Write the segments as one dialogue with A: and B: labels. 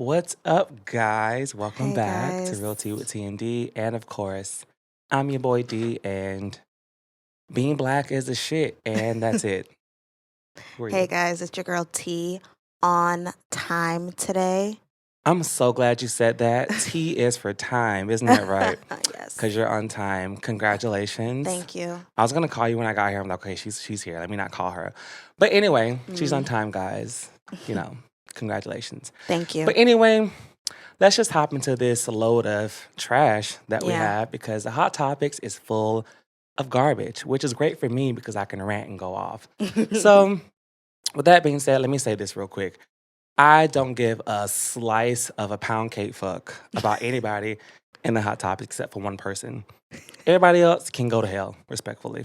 A: What's up, guys? Welcome
B: Hey
A: back to
B: guys.
A: Real Tea with TMD. And of course, I'm your boy D, and being black is the shit, and that's it. Who are
B: Hey
A: you?
B: guys, it's your girl T on time today.
A: I'm so glad you said that. T is for time, isn't that right?
B: Yes.
A: Because you're on time. Congratulations.
B: Thank you.
A: I was gonna call you when I got here. I'm like, okay, she's here. Let me not call her. But anyway, she's on
B: Mm,
A: time, guys. You know, congratulations.
B: Thank you.
A: But anyway, let's just hop into this load of trash that we
B: Yeah.
A: have because the Hot Topics is full of garbage, which is great for me because I can rant and go off. So, with that being said, let me say this real quick. I don't give a slice of a pound cake fuck about anybody in the Hot Topics except for one person. Everybody else can go to hell, respectfully.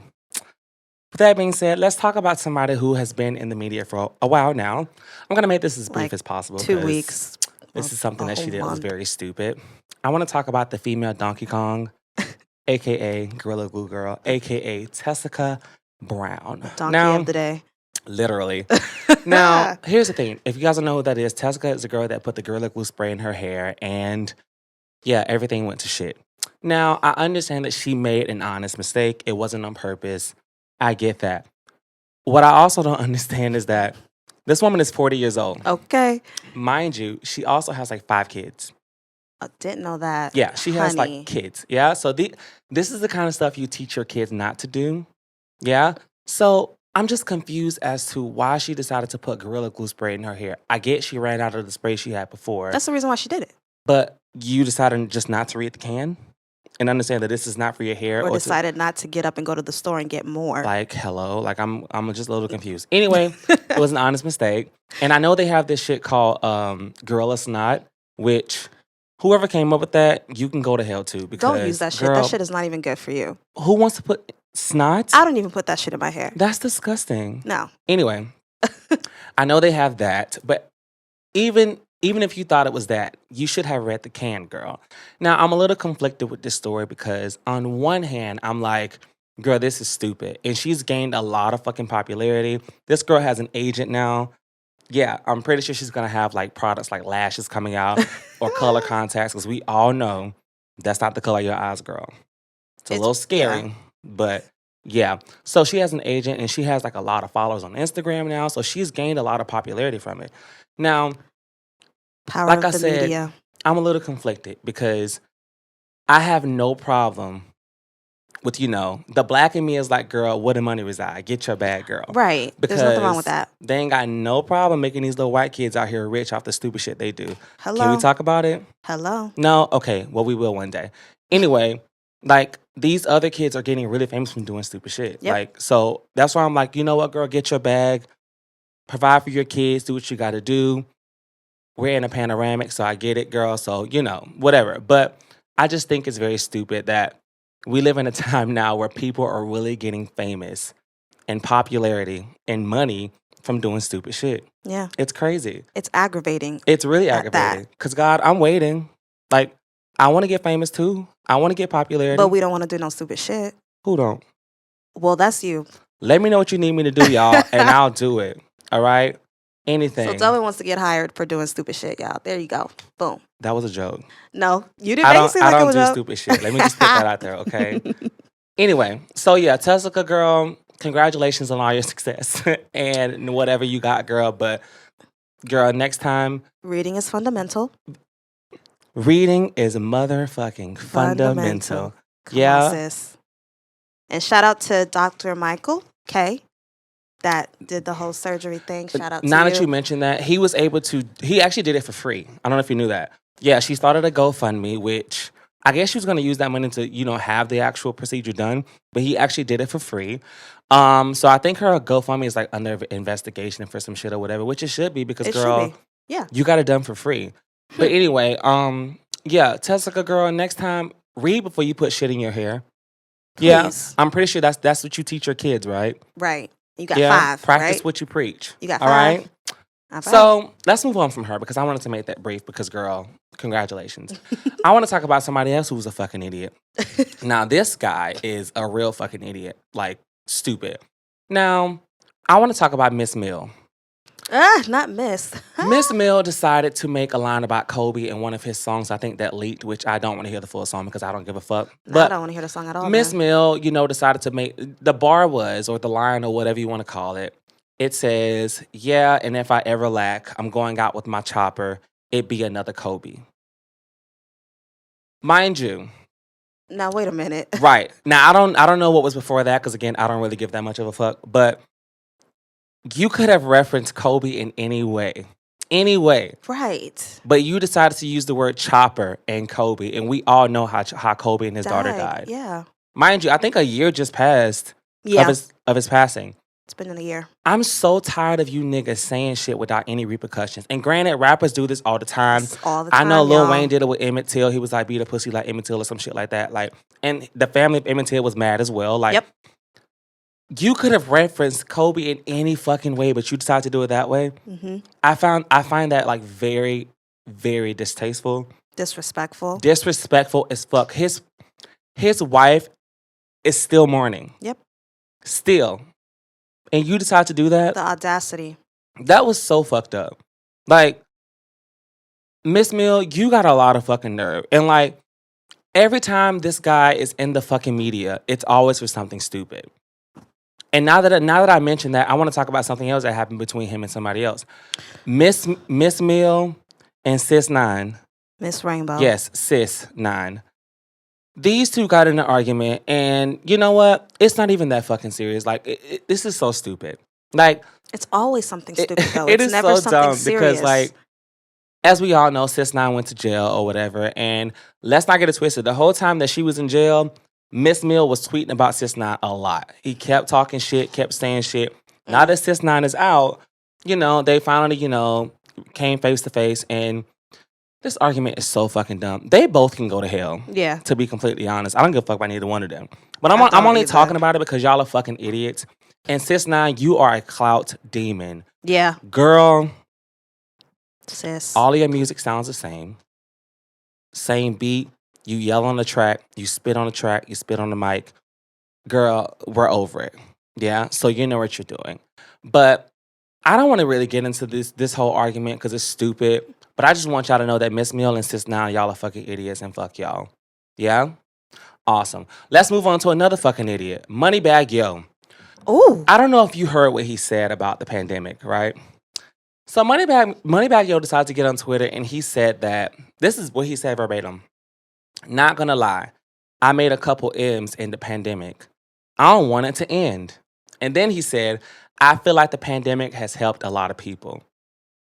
A: With that being said, let's talk about somebody who has been in the media for a while now. I'm going to make this as brief
B: Like
A: as possible
B: 2
A: because
B: weeks.
A: this
B: Well,
A: is something
B: a
A: that
B: whole
A: she did that was
B: month.
A: very stupid. I want to talk about the female Donkey Kong, aka Gorilla Glue Girl, aka Tessica Brown.
B: Donkey of
A: Now,
B: the day.
A: literally. Now, here's the thing. If you guys don't know who that is, Tessica is the girl that put the Gorilla Glue spray in her hair, and yeah, everything went to shit. Now, I understand that she made an honest mistake. It wasn't on purpose. I get that. What I also don't understand is that this woman is 40 years old.
B: Okay.
A: Mind you, she also has like 5 kids.
B: I didn't know that.
A: Yeah, she has like
B: Honey.
A: kids. Yeah. So this is the kind of stuff you teach your kids not to do. Yeah. So I'm just confused as to why she decided to put Gorilla Glue spray in her hair. I get she ran out of the spray she had before,
B: That's the reason why she did it.
A: but you decided just not to read the can and understand that this is not for your hair
B: Or
A: or to
B: decided not to get up and go to the store and get more.
A: like hello. Like I'm just a little confused. Anyway, it was an honest mistake. And I know they have this shit called Gorilla Snot, which whoever came up with that, you can go to hell too. Because
B: Don't use that shit.
A: girl,
B: That shit is not even good for you.
A: who wants to put snot?
B: I don't even put that shit in my hair.
A: That's disgusting.
B: No.
A: Anyway, I know they have that, but even if you thought it was that, you should have read the can, girl. Now, I'm a little conflicted with this story because on one hand, I'm like, girl, this is stupid. And she's gained a lot of fucking popularity. This girl has an agent now. Yeah, I'm pretty sure she's gonna have like products like lashes coming out or color contacts because we all know that's not the color of your eyes, girl. It's a little scary, but yeah. So she has an agent and she has like a lot of followers on Instagram now. So she's gained a lot of popularity from it. Now,
B: Power
A: like
B: of
A: I
B: the
A: said,
B: media.
A: I'm a little conflicted because I have no problem with, the black in me is like, girl, where the money reside? Get your bag, girl.
B: Right. There's nothing wrong with
A: Because
B: that.
A: they ain't got no problem making these little white kids out here rich off the stupid shit they do. Can
B: Hello.
A: we talk about it?
B: Hello.
A: No? Okay. Well, we will one day. Anyway, like these other kids are getting really famous from doing stupid shit.
B: Yep.
A: Like, so that's why I'm like, you know what, girl, get your bag, provide for your kids, do what you got to do. We're in a panoramic, so I get it, girl. So, whatever. But I just think it's very stupid that we live in a time now where people are really getting famous and popularity and money from doing stupid shit.
B: Yeah.
A: It's crazy.
B: It's aggravating.
A: It's really
B: At that.
A: aggravating. Because, God, I'm waiting. Like, I want to get famous too. I want to get popularity.
B: But we don't want to do no stupid shit.
A: Who don't?
B: Well, that's you.
A: Let me know what you need me to do, y'all, and I'll do it. All right? Anything.
B: So Delvin wants to get hired for doing stupid shit, y'all. There you go. Boom.
A: That was a joke.
B: No, you didn't
A: I
B: make it
A: don't,
B: seem
A: I
B: like it
A: don't
B: was
A: do
B: a joke.
A: stupid shit. Let me just put that out there, okay? Anyway, so yeah, Tessica, girl, congratulations on all your success and whatever you got, girl. But, girl, next time,
B: Reading is fundamental.
A: reading is motherfucking fundamental.
B: Come
A: Yeah.
B: on, sis. And shout out to Dr. Michael K. that did the whole surgery thing. Shout out to
A: Now
B: you.
A: that you mentioned that, he actually did it for free. I don't know if you knew that. Yeah, she started a GoFundMe, which I guess she was going to use that money to, have the actual procedure done, but he actually did it for free. So I think her GoFundMe is like under investigation for some shit or whatever, which it should be because,
B: It should
A: girl,
B: be. Yeah.
A: you got it done for free. But anyway, yeah, Tessica, girl, next time, read before you put shit in your hair. Yeah,
B: Please.
A: I'm pretty sure that's what you teach your kids, right?
B: Right. You got
A: Yeah,
B: 5,
A: practice
B: right?
A: what you preach.
B: You got
A: all
B: 5.
A: right?
B: All right.
A: So let's move on from her because I wanted to make that brief because, girl, congratulations. I want to talk about somebody else who was a fucking idiot. Now, this guy is a real fucking idiot, like stupid. Now, I want to talk about Miss Mill.
B: Not Miss.
A: Miss Mill decided to make a line about Kobe in one of his songs. I think that leaked, which I don't want to hear the full song because I don't give a fuck.
B: No, I
A: But
B: don't want to hear the song at all.
A: Miss
B: Then.
A: Mill, decided to make the bar was, or the line, or whatever you want to call it. It says, "Yeah, and if I ever lack, I'm going out with my chopper. It be another Kobe." Mind you,
B: Now wait a minute.
A: right now I don't know what was before that because again I don't really give that much of a fuck. But you could have referenced Kobe in any way.
B: Right.
A: But you decided to use the word chopper and Kobe, and we all know how Kobe and his daughter died.
B: Yeah.
A: Mind you, I think a year just passed
B: Yeah.
A: of his passing.
B: It's been in a year.
A: I'm so tired of you niggas saying shit without any repercussions. And granted, rappers do this all the time.
B: It's all the
A: I
B: time.
A: know Lil
B: y'all.
A: Wayne did it with Emmett Till. He was like, beat a pussy like Emmett Till or some shit like that. Like, and the family of Emmett Till was mad as well. Like,
B: Yep.
A: you could have referenced Kobe in any fucking way, but you decided to do it that way.
B: Mm-hmm.
A: I find that like very, very distasteful.
B: Disrespectful.
A: Disrespectful as fuck. His wife is still mourning.
B: Yep.
A: Still. And you decide to do that?
B: The audacity.
A: That was so fucked up. Like, Miss Mill, you got a lot of fucking nerve. And like, every time this guy is in the fucking media, it's always for something stupid. And now that I mentioned that, I want to talk about something else that happened between him and somebody else. Miss Mill and Sis 9.
B: Miss Rainbow.
A: Yes, Sis 9. These two got in an argument, and you know what? It's not even that fucking serious. Like, this is so stupid. Like,
B: it's always something stupid, though.
A: It
B: It's
A: is
B: never
A: so
B: something
A: dumb
B: serious.
A: because, like, as we all know, Sis 9 went to jail or whatever, and let's not get it twisted. The whole time that she was in jail, Miss Mill was tweeting about Sis 9 a lot. He kept talking shit, kept saying shit. Now that Sis 9 is out, they finally, came face to face, and this argument is so fucking dumb. They both can go to hell.
B: Yeah.
A: To be completely honest, I don't give a fuck about neither one of them. But I'm
B: don't
A: only
B: either.
A: talking about it because y'all are fucking idiots. And Sis 9, you are a clout demon.
B: Yeah.
A: Girl,
B: Sis.
A: all of your music sounds the same. Same beat. You yell on the track. You spit on the track. You spit on the mic. Girl, we're over it. Yeah? So you know what you're doing. But I don't want to really get into this whole argument because it's stupid. But I just want y'all to know that Miss Mill and Sis 9, y'all are fucking idiots and fuck y'all. Yeah? Awesome. Let's move on to another fucking idiot. Moneybagg Yo.
B: Ooh.
A: I don't know if you heard what he said about the pandemic, right? So Moneybagg Yo decided to get on Twitter and he said that, this is what he said verbatim. Not gonna lie, I made a couple M's in the pandemic. I don't want it to end. And then he said, I feel like the pandemic has helped a lot of people.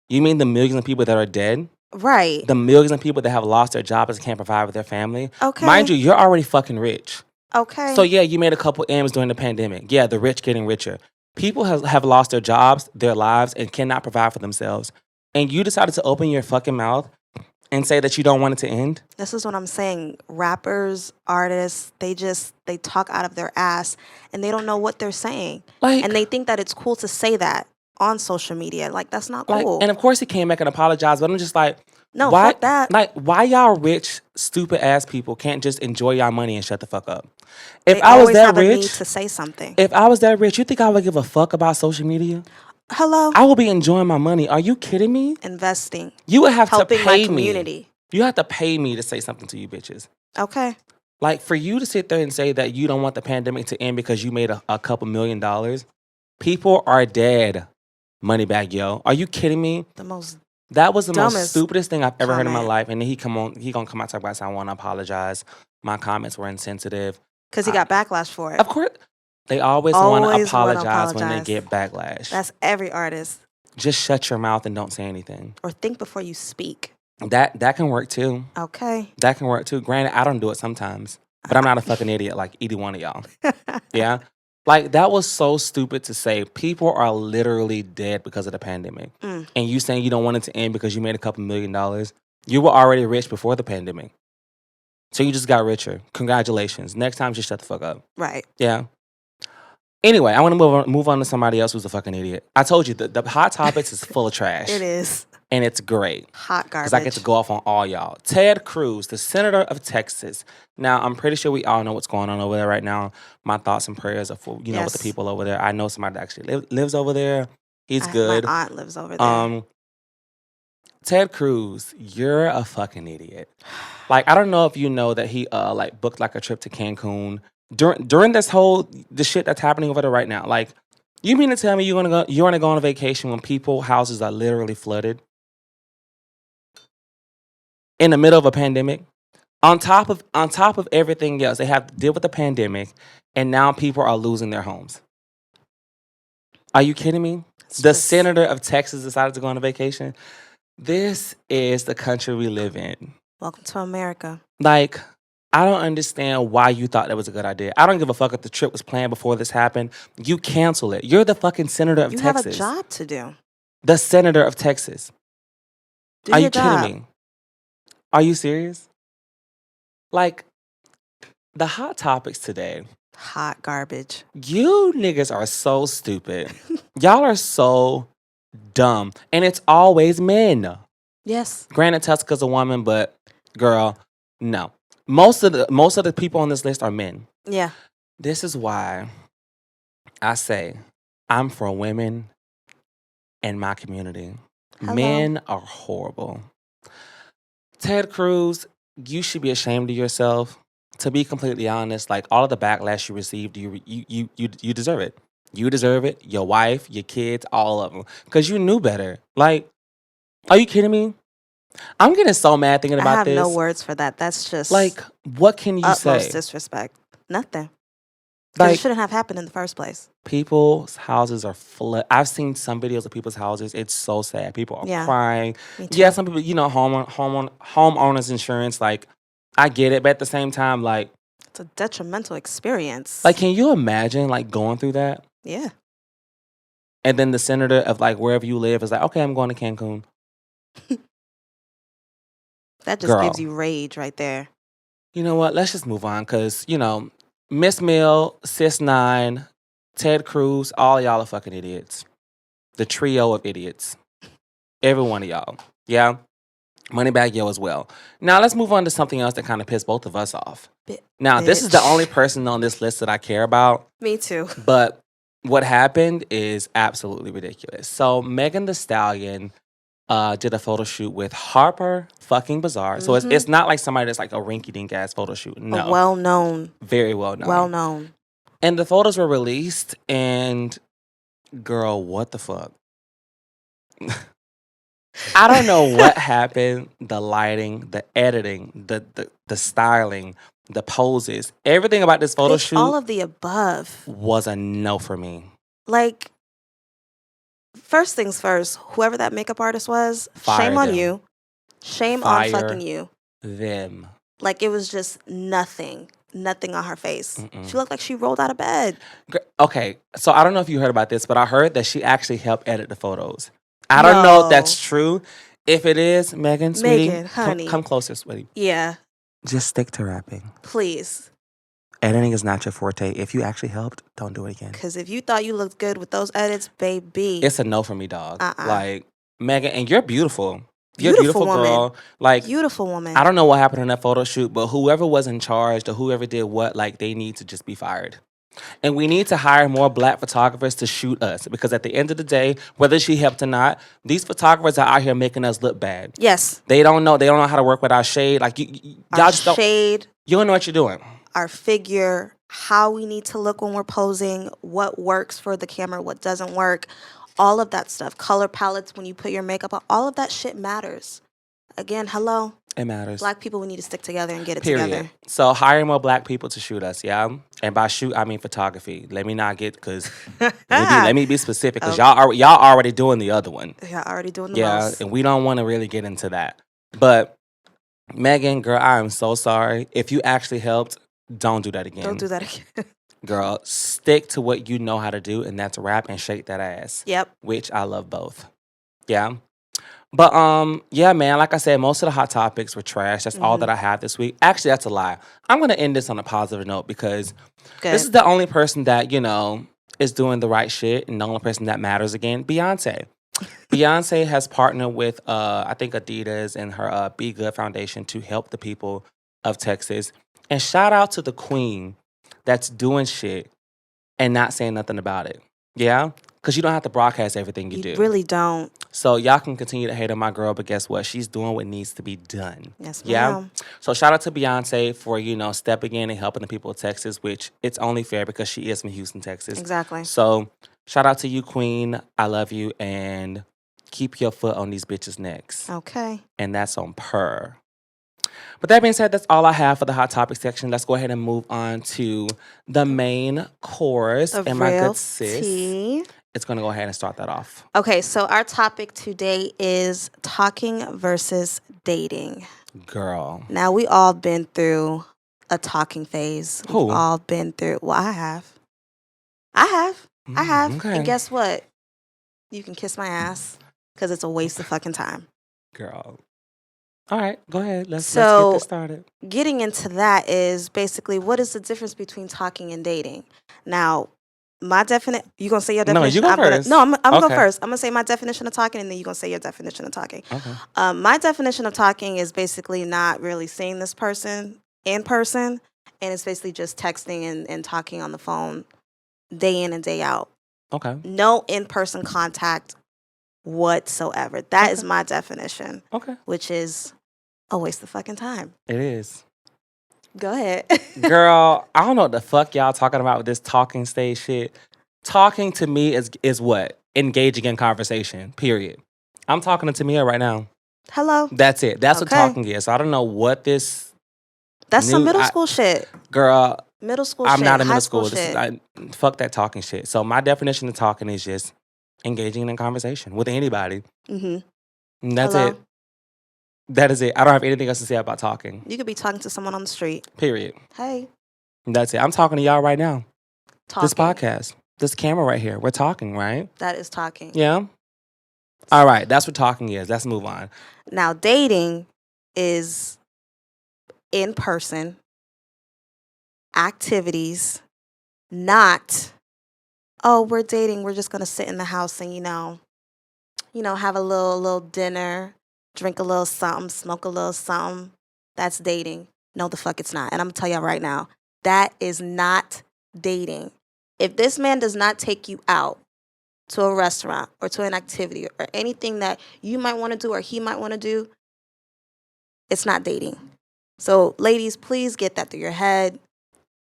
A: You mean the millions of people that are dead?
B: Right.
A: The millions of people that have lost their jobs and can't provide for their family?
B: Okay.
A: Mind you, you're already fucking rich.
B: Okay.
A: So yeah, you made a couple M's during the pandemic. Yeah, the rich getting richer. People have lost their jobs, their lives, and cannot provide for themselves. And you decided to open your fucking mouth and say that you don't want it to end?
B: This is what I'm saying. Rappers, artists, they talk out of their ass and they don't know what they're saying. And they think that it's cool to say that on social media. Like, that's not cool.
A: And of course he came back and apologized, but I'm just like,
B: no,
A: why,
B: fuck that.
A: Like, why y'all rich, stupid ass people can't just enjoy y'all money and shut the fuck up?
B: If I was that rich, a need to say something.
A: If I was that rich, you think I would give a fuck about social media?
B: Hello?
A: I will be enjoying my money. Are you kidding me?
B: Investing.
A: You would have
B: helping
A: to pay
B: my community.
A: Me. You have to pay me to say something to you bitches.
B: Okay.
A: Like, for you to sit there and say that you don't want the pandemic to end because you made a couple $1 million, people are dead. Moneybagg Yo. Are you kidding me? That was the most stupidest thing I've ever heard in my life. And then he gonna come out and talk about, I want to apologize. My comments were insensitive.
B: Because he got backlash for it.
A: Of course. They always want to apologize when they get backlash.
B: That's every artist.
A: Just shut your mouth and don't say anything.
B: Or think before you speak.
A: That can work too.
B: Okay.
A: That can work too. Granted, I don't do it sometimes. But I'm not a fucking idiot like either one of y'all. Yeah? Like, that was so stupid to say. People are literally dead because of the pandemic. And you saying you don't want it to end because you made a couple $1 million. You were already rich before the pandemic. So you just got richer. Congratulations. Next time, just shut the fuck up.
B: Right.
A: Yeah. Anyway, I want to move on to somebody else who's a fucking idiot. I told you, the Hot Topics is full of trash.
B: It is.
A: And it's great.
B: Hot garbage.
A: Because I get to go off on all y'all. Ted Cruz, the senator of Texas. Now, I'm pretty sure we all know what's going on over there right now. My thoughts and prayers are for, with the people over there. I know somebody that actually lives over there. He's
B: My
A: good.
B: aunt lives over there.
A: Um, Ted Cruz, you're a fucking idiot. Like, I don't know if you know that he like booked like a trip to Cancun during the shit that's happening over there right now. Like, you mean to tell me you're gonna go on a vacation when people houses are literally flooded in the middle of a pandemic? On top of everything else, they have to deal with the pandemic, and now people are losing their homes. Are you kidding me? The senator of Texas decided to go on a vacation. This is the country we live in.
B: Welcome to America.
A: Like, I don't understand why you thought that was a good idea. I don't give a fuck if the trip was planned before this happened. You cancel it. You're the fucking senator of Texas.
B: You have a job to do.
A: The senator of Texas.
B: Are you kidding
A: me? Are you serious? Like, the hot topics today.
B: Hot garbage.
A: You niggas are so stupid. Y'all are so dumb. And it's always men.
B: Yes.
A: Granted, Tuska's a woman, but girl, no. Most of the people on this list are men.
B: Yeah.
A: This is why I say I'm for women in my community.
B: Hello.
A: Men are horrible. Ted Cruz, you should be ashamed of yourself. To be completely honest, like all of the backlash you received, you deserve it. You deserve it. Your wife, your kids, all of them, because you knew better. Like, are you kidding me? I'm getting so mad thinking about this.
B: I have no words for that. That's just
A: like, what can you say?
B: Utmost disrespect. Nothing.
A: Like,
B: it shouldn't have happened in the first place.
A: People's houses are flooded. I've seen some videos of people's houses. It's so sad. People are crying. Yeah, some people, homeowners insurance. Like, I get it, but at the same time, like,
B: it's a detrimental experience.
A: Like, can you imagine like going through that?
B: Yeah.
A: And then the senator of like wherever you live is like, okay, I'm going to Cancun.
B: That just gives you rage right there.
A: You know what? Let's just move on because, Miss Mill, Sis 9, Ted Cruz, all y'all are fucking idiots. The trio of idiots. Every one of y'all. Yeah? Moneybag Yo as well. Now, let's move on to something else that kind of pissed both of us off. Now, this is the only person on this list that I care about.
B: Me too.
A: But what happened is absolutely ridiculous. So, Megan Thee Stallion did a photo shoot with Harper fucking Bazaar. So it's not like somebody that's like a rinky-dink ass photo shoot. No.
B: Well-known.
A: Very well-known.
B: Well-known.
A: And the photos were released and, girl, what the fuck? I don't know what happened. The lighting, the editing, the styling, the poses, everything about this photo shoot.
B: All of the above.
A: Was a no for me.
B: Like, first things first, whoever that makeup artist was, shame on you. Shame on fucking you.
A: Them.
B: Like, it was just nothing on her face. She looked like she rolled out of bed.
A: Okay, so I don't know if you heard about this, but I heard that she actually helped edit the photos. I don't know if that's true. If it is, Megan, sweetie,
B: honey.
A: Come closer, sweetie.
B: Yeah.
A: Just stick to rapping.
B: Please.
A: Editing is not your forte. If you actually helped, don't do it again.
B: Because if you thought you looked good with those edits, baby.
A: It's a no for me, dog. Like, Megan, and you're beautiful. You're a
B: beautiful
A: beautiful
B: woman.
A: girl. Like,
B: beautiful woman.
A: I don't know what happened in that photo shoot, but whoever was in charge or whoever did what, like, they need to just be fired. And we need to hire more black photographers to shoot us because at the end of the day, whether she helped or not, these photographers are out here making us look bad.
B: Yes.
A: They don't know how to work with our shade. Like, y'all just don't. Shade. You don't know what you're doing.
B: Our figure, how we need to look when we're posing, what works for the camera, what doesn't work, all of that stuff. Color palettes when you put your makeup on, all of that shit matters. Again, hello.
A: It matters.
B: Black people, we need to stick together and get it together.
A: So hire more black people to shoot us, yeah? And by shoot, I mean photography. Let me not get, because, let me be specific, because y'all already doing the other one.
B: Y'all already doing the most.
A: And we don't want to really get into that. But, Megan, girl, I am so sorry. If you actually helped, don't do that again.
B: Don't do that again.
A: Girl, stick to what you know how to do, and that's rap and shake that ass.
B: Yep.
A: Which I love both. Yeah? But, yeah, man, like I said, most of the hot topics were trash. That's all that I have this week. Actually, that's a lie. I'm going to end this on a positive note because this is the only person that, is doing the right shit and the only person that matters again, Beyonce. Beyonce has partnered with, I think, Adidas and her Be Good Foundation to help the people of Texas. And shout out to the queen that's doing shit and not saying nothing about it. Yeah? Because you don't have to broadcast everything you
B: You
A: do.
B: really don't.
A: So y'all can continue to hate on my girl, but guess what? She's doing what needs to be done.
B: Yes,
A: Yeah.
B: ma'am.
A: So shout out to Beyonce for, stepping in and helping the people of Texas, which it's only fair because she is from Houston, Texas.
B: Exactly.
A: So shout out to you, Queen. I love you. And keep your foot on these bitches' necks.
B: Okay.
A: And that's on purr. But that being said, that's all I have for the hot topic section. Let's go ahead and move on to the main course.
B: The
A: And my
B: real
A: good sis
B: tea.
A: is going to go ahead and start that off.
B: Okay, so our topic today is talking versus dating.
A: Girl.
B: Now, we all been through a talking phase.
A: Who?
B: We've all been through. Well, I have. I have.
A: Okay.
B: And guess what? You can kiss my ass because it's a waste of fucking time.
A: Girl. All right, go ahead. Let's get
B: So,
A: this started.
B: getting into that is basically what is the difference between talking and dating? Now, my definition, you going to say your
A: No,
B: definition?
A: you go first.
B: I'm going to go
A: Okay.
B: first. I'm going to say my definition of talking, and then you're going to say your definition of talking.
A: Okay.
B: My definition of talking is basically not really seeing this person in person, and it's basically just texting and talking on the phone day in and day out.
A: Okay.
B: No in-person contact whatsoever. That is
A: Okay.
B: my definition,
A: Okay.
B: which is a waste of fucking time.
A: It is.
B: Go ahead.
A: Girl, I don't know what the fuck y'all talking about with this talking stage shit. Talking to me is what? Engaging in conversation, period. I'm talking to Timia right now.
B: Hello.
A: That's it. That's what
B: Okay.
A: talking is. So I don't know what this...
B: That's some
A: New-
B: middle
A: I-
B: school shit.
A: Girl,
B: Middle school
A: I'm
B: shit.
A: not in
B: high
A: middle school. This
B: shit.
A: is, fuck that talking shit. So my definition of talking is just engaging in conversation with anybody.
B: Mm-hmm.
A: And that's
B: Hello?
A: it. That is it. I don't have anything else to say about talking.
B: You could be talking to someone on the street.
A: Period.
B: Hey.
A: And that's it. I'm talking to y'all right now.
B: Talking.
A: This podcast. This camera right here. We're talking, right?
B: That is talking.
A: Yeah. All right. That's what talking is. Let's move on.
B: Now, dating is in person activities, not, oh, we're dating. We're just going to sit in the house and, have a little dinner, drink a little something, smoke a little something. That's dating. No, the fuck it's not. And I'm going to tell y'all right now, that is not dating. If this man does not take you out to a restaurant or to an activity or anything that you might want to do or he might want to do, it's not dating. So, ladies, please get that through your head.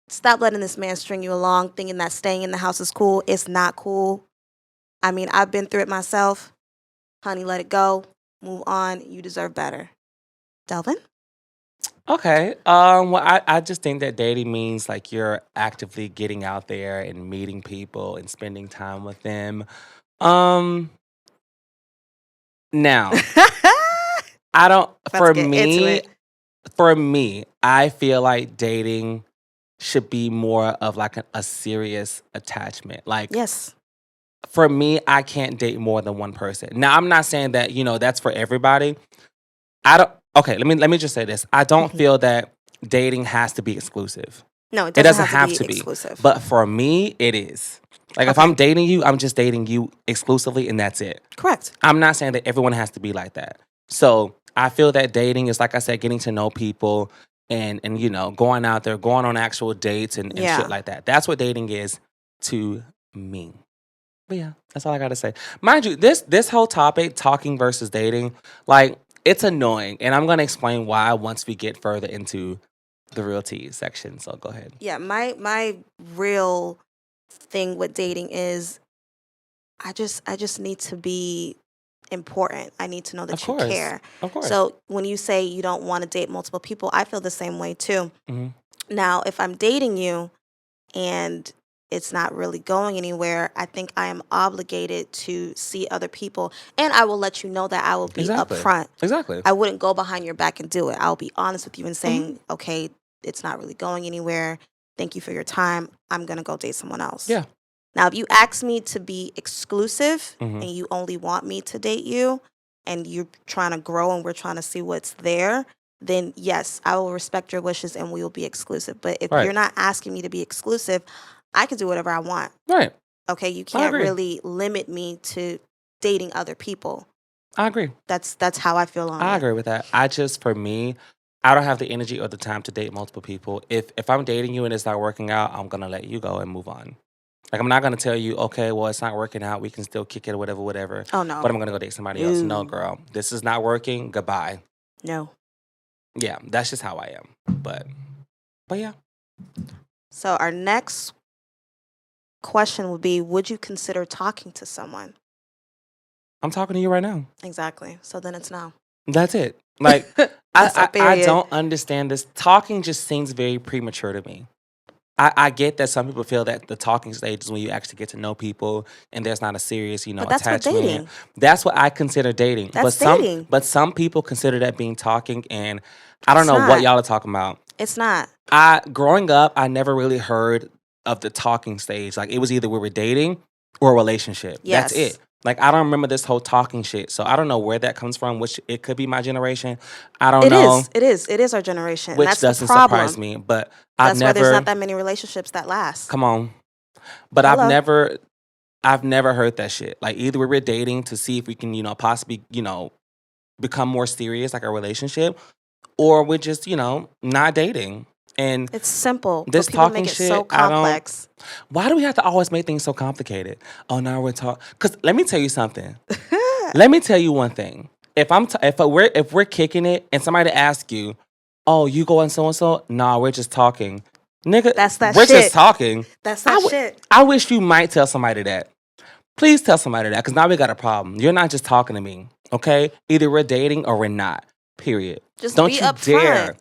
B: Stop letting this man string you along thinking that staying in the house is cool. It's not cool. I mean, I've been through it myself. Honey, let it go. Move on. You deserve better. Delvin?
A: Okay. Well, I just think that dating means like you're actively getting out there and meeting people and spending time with them. Now, I don't.
B: Let's get into it.
A: For me, I feel like dating should be more of like a serious attachment. Like,
B: Yes.
A: for me, I can't date more than one person. Now, I'm not saying that, that's for everybody. Okay, let me just say this. I don't
B: Mhm.
A: feel that dating has to be exclusive.
B: No, it
A: It
B: doesn't,
A: doesn't have to be.
B: exclusive.
A: But for me, it is. Like, if
B: Okay.
A: I'm dating you, I'm just dating you exclusively and that's it.
B: Correct.
A: I'm not saying that everyone has to be like that. So I feel that dating is, like I said, getting to know people and going out there, going on actual dates and
B: Yeah.
A: shit like that. That's what dating is to me. But yeah, that's all I gotta say. Mind you, this whole topic, talking versus dating, like, it's annoying. And I'm gonna explain why once we get further into the real tea section. So go ahead.
B: Yeah, my real thing with dating is I just need to be important. I need to know that
A: Of
B: you
A: course.
B: care.
A: Of course.
B: So when you say you don't want to date multiple people, I feel the same way too.
A: Mhm.
B: Now, if I'm dating you and it's not really going anywhere, I think I am obligated to see other people. And I will let you know that I will be
A: Exactly.
B: upfront.
A: Exactly.
B: I wouldn't go behind your back and do it. I'll be honest with you and saying, okay, it's not really going anywhere. Thank you for your time. I'm going to go date someone else.
A: Yeah.
B: Now, if you ask me to be exclusive
A: Mhm.
B: and you only want me to date you and you're trying to grow and we're trying to see what's there, then yes, I will respect your wishes and we will be exclusive. But if
A: Right.
B: you're not asking me to be exclusive, I can do whatever I want.
A: Right.
B: Okay, you can't
A: agree.
B: really limit me to dating other people.
A: I agree.
B: That's how I feel on
A: I
B: it.
A: agree with that. For me, I don't have the energy or the time to date multiple people. If I'm dating you and it's not working out, I'm gonna let you go and move on. Like, I'm not gonna tell you, okay, well, it's not working out. We can still kick it or whatever, whatever.
B: Oh
A: But
B: no.
A: I'm gonna go date somebody else. No,
B: No.
A: girl, this is not working. Goodbye.
B: No.
A: Yeah, that's just how I am. But yeah,
B: So our next question would be, would you consider talking to someone?
A: I'm talking to you right now.
B: Exactly. So then it's no.
A: That's it. Like,
B: That's our
A: I
B: period.
A: don't understand this. Talking just seems very premature to me. I get that some people feel that the talking stage is when you actually get to know people and there's not a serious,
B: But that's what
A: attachment.
B: dating.
A: That's what I consider dating.
B: That's dating.
A: But some people consider that being talking, and I don't
B: It's
A: know what
B: not.
A: y'all are talking about.
B: It's not.
A: Growing up, I never really heard of the talking stage. Like, it was either we were dating or a relationship. That's
B: Yes.
A: it. Like, I don't remember this whole talking shit. So I don't know where that comes from, which it could be my generation. I don't
B: It
A: know,
B: is. It is. It is our generation. And
A: which
B: that's the
A: doesn't surprise
B: problem.
A: me. But I've
B: That's why there's not
A: never,
B: that many relationships that last.
A: come on. But I've
B: Hello.
A: never heard that shit. Like, either we were dating to see if we can, possibly, become more serious, like a relationship, or we're just, not dating. And
B: It's simple,
A: this
B: but people
A: talking
B: make it
A: shit,
B: so
A: I don't.
B: complex.
A: Why do we have to always make things so complicated? Oh, now we're talking. Because let me tell you something. Let me tell you one thing. If we're kicking it and somebody asks you, "Oh, you go and so," nah, we're just talking, nigga.
B: That's that
A: We're just
B: shit.
A: talking.
B: That's
A: I
B: that
A: w-
B: shit.
A: I wish you might tell somebody that. Please tell somebody that, because now we got a problem. You're not just talking to me, okay? Either we're dating or we're not. Period.
B: Just
A: Don't
B: be
A: you
B: upfront.
A: dare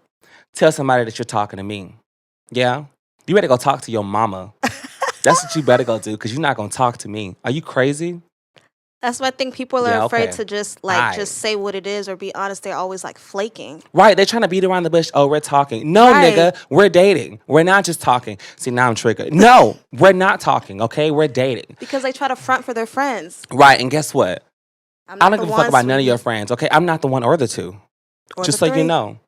A: tell somebody that you're talking to me. Yeah, you better go talk to your mama. That's what you better go do, because you're not gonna talk to me. Are you crazy?
B: That's why I think people are
A: Yeah,
B: afraid
A: okay.
B: to just
A: Aight.
B: just say what it is or be honest. They're always like flaking.
A: Right, they're trying to beat around the bush. Oh, we're talking. No,
B: Right.
A: nigga, we're dating. We're not just talking. See, now I'm triggered. No, we're not talking, okay? We're dating.
B: Because they try to front for their friends.
A: Right, and guess what?
B: I'm
A: I
B: not
A: don't
B: the
A: give a fuck
B: one,
A: about none of your
B: sweetie.
A: friends, okay? I'm not the one or the two.
B: Or
A: Just
B: the
A: so you
B: three.
A: know.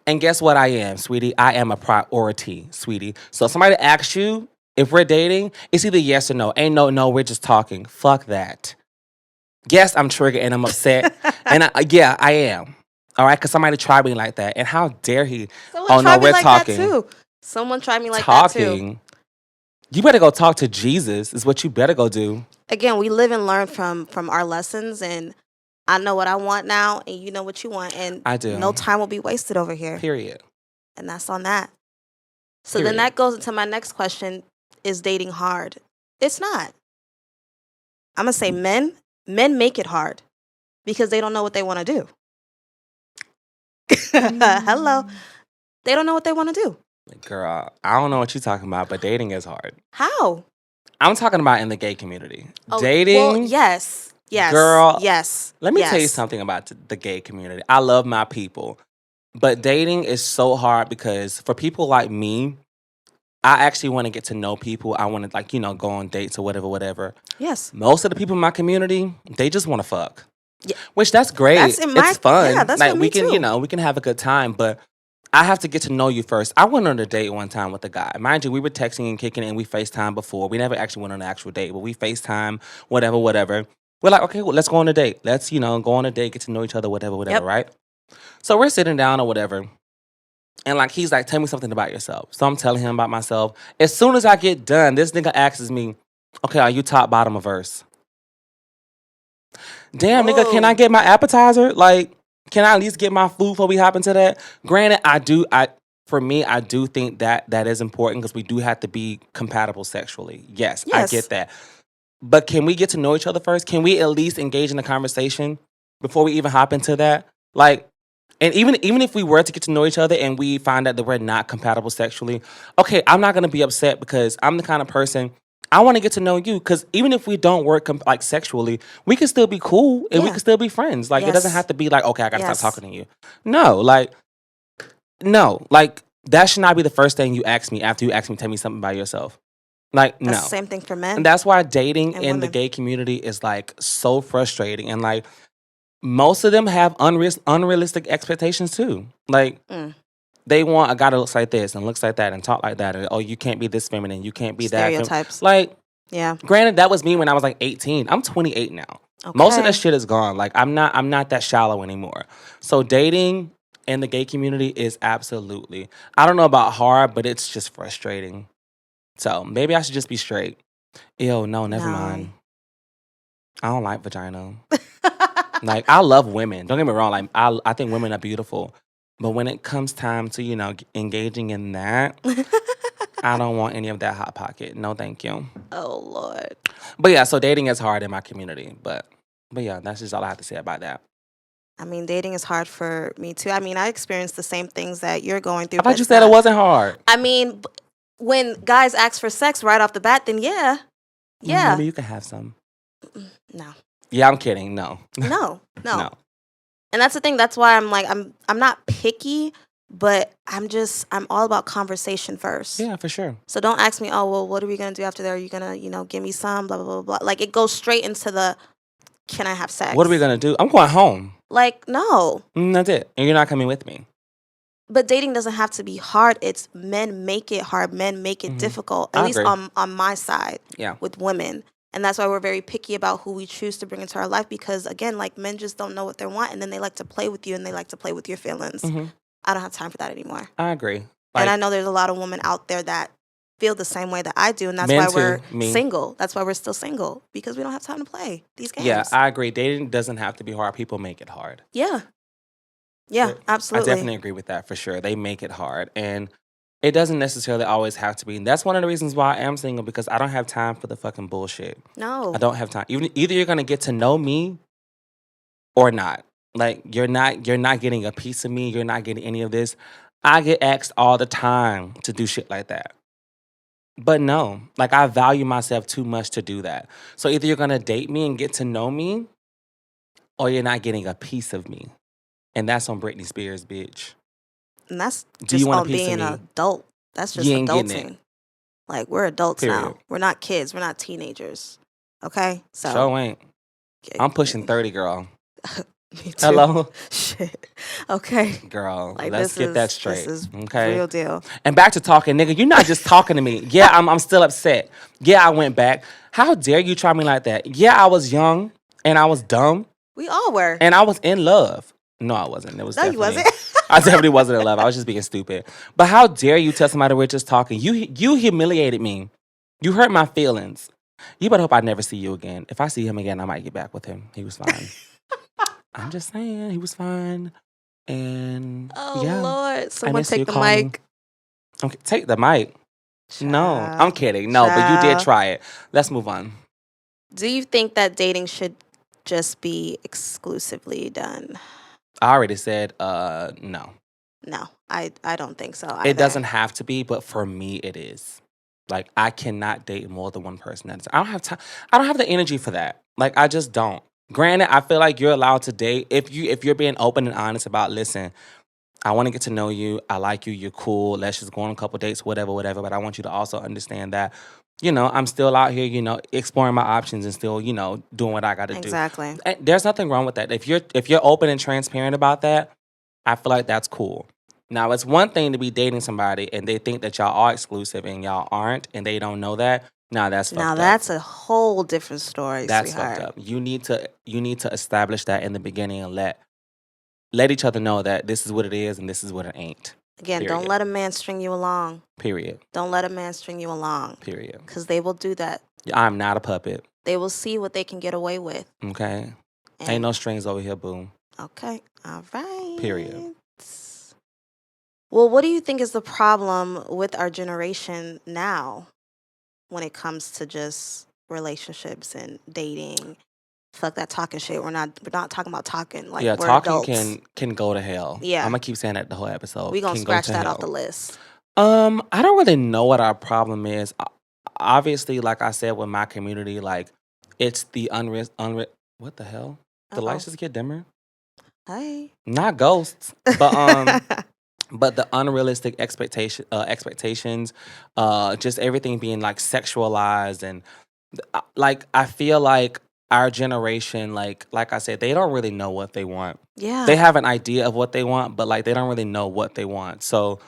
A: And guess what I am, sweetie? I am a priority, sweetie. So if somebody asks you if we're dating, it's either yes or no. Ain't no, we're just talking. Fuck that. Yes, I'm triggered and I'm upset. And yeah, I am. All right, because somebody tried me like that. And how dare he?
B: Someone
A: Oh, no,
B: tried me
A: we're
B: like
A: talking.
B: that too. Someone tried me like that too.
A: Talking. You better go talk to Jesus, is what you better go do.
B: Again, we live and learn from our lessons, and I know what I want now, and you know what you want, and
A: I do.
B: no time will be wasted over here.
A: Period.
B: And that's on that. So
A: Period.
B: then that goes into my next question: is dating hard? It's not. I'm gonna say men make it hard because they don't know what they want to do. Hello, they don't know what they want to do.
A: Girl, I don't know what you're talking about, but dating is hard.
B: How?
A: I'm talking about in the gay community.
B: Oh,
A: Dating.
B: Well, yes.
A: Girl,
B: Yes.
A: Let me tell you
B: yes.
A: something about the gay community. I love my people, but dating is so hard because for people like me, I actually want to get to know people. I want to go on dates or whatever.
B: Yes.
A: Most of the people in my community, they just want to fuck.
B: Yeah.
A: Which that's great.
B: That's in my
A: it's fun.
B: Yeah, that's
A: like
B: for
A: we
B: me
A: can,
B: too.
A: we can have a good time, but I have to get to know you first. I went on a date one time with a guy. Mind you, we were texting and kicking it and we FaceTime before. We never actually went on an actual date, but we FaceTime, whatever. We're like, okay, well, let's go on a date. Let's, go on a date, get to know each other, whatever,
B: Yep.
A: right? So we're sitting down or whatever. And he's like, tell me something about yourself. So I'm telling him about myself. As soon as I get done, this nigga asks me, okay, are you top, bottom, or verse? Damn, nigga, can I
B: Whoa.
A: get my appetizer? Can I at least get my food before we hop into that? Granted, for me, I do think that is important because we do have to be compatible sexually. Yes, I get that. But can we get to know each other first? Can we at least engage in a conversation before we even hop into that? And even if we were to get to know each other and we find out that we're not compatible sexually, okay, I'm not gonna be upset because I'm the kind of person I want to get to know you. Because even if we don't work sexually, we can still be cool and we can still be friends. It doesn't have to be okay, I gotta stop talking to you. No, that should not be the first thing you ask me after you ask me, tell me something about yourself. No.
B: That's the same thing for men.
A: And that's why dating
B: and
A: in the
B: women.
A: gay community is so frustrating. And most of them have unrealistic expectations too. They want a guy that looks like this and looks like that and talk like that. And, oh, you can't be this feminine. You can't be that.
B: Stereotypes. Yeah.
A: Granted, that was me when I was 18. I'm 28 now.
B: Okay.
A: Most of that shit is gone. I'm not that shallow anymore. So dating in the gay community is absolutely, I don't know about hard, but it's just frustrating. So maybe I should just be straight. Ew, no, never
B: No.
A: mind. I don't like vagina. Like, I love women. Don't get me wrong. Like, I think women are beautiful. But when it comes time to, engaging in that, I don't want any of that hot pocket. No, thank you.
B: Oh, Lord.
A: But yeah, so dating is hard in my community. But yeah, that's just all I have to say about that.
B: I mean, dating is hard for me too. I mean, I experienced the same things that you're going through.
A: I
B: But
A: thought you
B: it's
A: said it
B: not.
A: wasn't hard.
B: I mean, when guys ask for sex right off the bat, then yeah.
A: Maybe you can have some.
B: No.
A: Yeah, I'm kidding. No.
B: No.
A: No.
B: And that's the thing. That's why I'm like, I'm not picky, but I'm all about conversation first.
A: Yeah, for sure.
B: So don't ask me, oh, well, what are we going to do after that? Are you going to, give me some, blah, blah, blah, blah. Like, it goes straight into the, can I have sex?
A: What are we going to do? I'm going home.
B: Like, no.
A: That's it. And you're not coming with me.
B: But dating doesn't have to be hard. It's men make it hard. Men make it difficult, at
A: I
B: least
A: agree.
B: on my side with women. And that's why we're very picky about who we choose to bring into our life because, again, like men just don't know what they want and then they like to play with you and they like to play with your feelings. I don't have time for that anymore.
A: I agree.
B: And I know there's a lot of women out there that feel the same way that I do. And that's why we're single. That's why we're still single because we don't have time to play these games.
A: Yeah, I agree. Dating doesn't have to be hard. People make it hard.
B: Yeah. Yeah, absolutely.
A: I definitely agree with that for sure. They make it hard. And it doesn't necessarily always have to be. And that's one of the reasons why I am single because I don't have time for the fucking bullshit.
B: No.
A: I don't have time. Either you're going to get to know me or not. Like, you're not getting a piece of me. You're not getting any of this. I get asked all the time to do shit like that. But no, like I value myself too much to do that. So either you're going to date me and get to know me or you're not getting a piece of me. And that's on Britney Spears, bitch.
B: And that's
A: Do you
B: just
A: want a
B: on
A: piece
B: being
A: of me?
B: an adult. That's just
A: You ain't getting it.
B: adulting. Like, we're adults
A: Period.
B: now. We're not kids. We're not teenagers. Okay? So
A: Sure ain't. I'm pushing 30, girl.
B: me too.
A: Hello?
B: Shit. Okay.
A: Girl,
B: Like,
A: let's get that straight.
B: This is
A: okay?
B: real deal.
A: And back to talking, nigga. You're not just talking to me. Yeah, I'm still upset. Yeah, I went back. How dare you try me like that? Yeah, I was young and I was dumb.
B: We all were.
A: And I was in love. No, I wasn't. It was
B: No, you
A: definitely-
B: wasn't.
A: I definitely wasn't in love. I was just being stupid. But how dare you tell somebody we're just talking? You humiliated me. You hurt my feelings. You better hope I never see you again. If I see him again, I might get back with him. He was fine. I'm just saying, he was fine. And
B: Oh,
A: yeah.
B: Lord. Someone
A: miss you.
B: take the
A: Call me.
B: mic.
A: Okay, take the mic. No,
B: Child.
A: I'm kidding. No, but you did
B: Child.
A: try it. Let's move on.
B: Do you think that dating should just be exclusively done?
A: I already said no.
B: No, I don't think so either.
A: It doesn't have to be, but for me, it is. Like, I cannot date more than one person at a time. I don't have time. I don't have the energy for that. Like, I just don't. Granted, I feel like you're allowed to date if you're being open and honest about, listen, I want to get to know you. I like you. You're cool. Let's just go on a couple dates, whatever. But I want you to also understand that, I'm still out here, exploring my options and still, doing what I got to do.
B: Exactly.
A: And there's nothing wrong with that. If you're open and transparent about that, I feel like that's cool. Now, it's one thing to be dating somebody and they think that y'all are exclusive and y'all aren't, and they don't know that. Now that's fucked up.
B: That's a whole different story,
A: That's
B: sweetheart.
A: fucked up. You need to establish that in the beginning and let each other know that this is what it is and this is what it ain't.
B: Again,
A: Period.
B: don't let a man string you along.
A: Period.
B: Don't let a man string you along.
A: Period.
B: Because they will do that.
A: I'm not a puppet.
B: They will see what they can get away with.
A: Okay.
B: And-
A: Ain't no strings over here, boo.
B: Okay. All right.
A: Period.
B: Well, what do you think is the problem with our generation now when it comes to just relationships and dating? Fuck that talking shit. We're not talking about talking. Like,
A: yeah,
B: we're
A: talking
B: adults.
A: can go to hell.
B: Yeah.
A: I'm gonna keep saying that the whole episode.
B: We're going to
A: Can go
B: scratch
A: to
B: that
A: hell.
B: off the list.
A: I don't really know what our problem is. Obviously, like I said, with my community, like it's the what the hell? The
B: Uh-oh.
A: lights just get dimmer.
B: Hey.
A: Not ghosts, but but the unrealistic expectations, just everything being like sexualized and like I feel like our generation, like I said, they don't really know what they want.
B: Yeah.
A: They have an idea of what they want, but like they don't really know what they want. So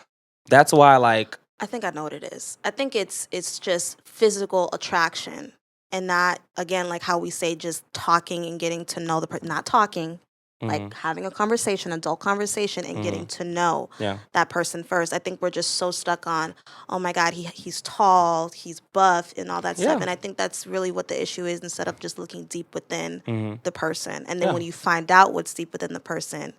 A: that's why, like,
B: I think I know what it is. I think it's just physical attraction and not, again, like how we say, just talking and getting to know the person. Not talking,
A: Mhm.
B: Like having a conversation, adult conversation, and getting
A: Mhm.
B: to know
A: Yeah.
B: that person first. I think we're just so stuck on, oh my God, he's tall, he's buff, and all that stuff.
A: Yeah.
B: And I think that's really what the issue is, instead of just looking deep within
A: Mhm.
B: the person. And then
A: Yeah.
B: when you find out what's deep within the person,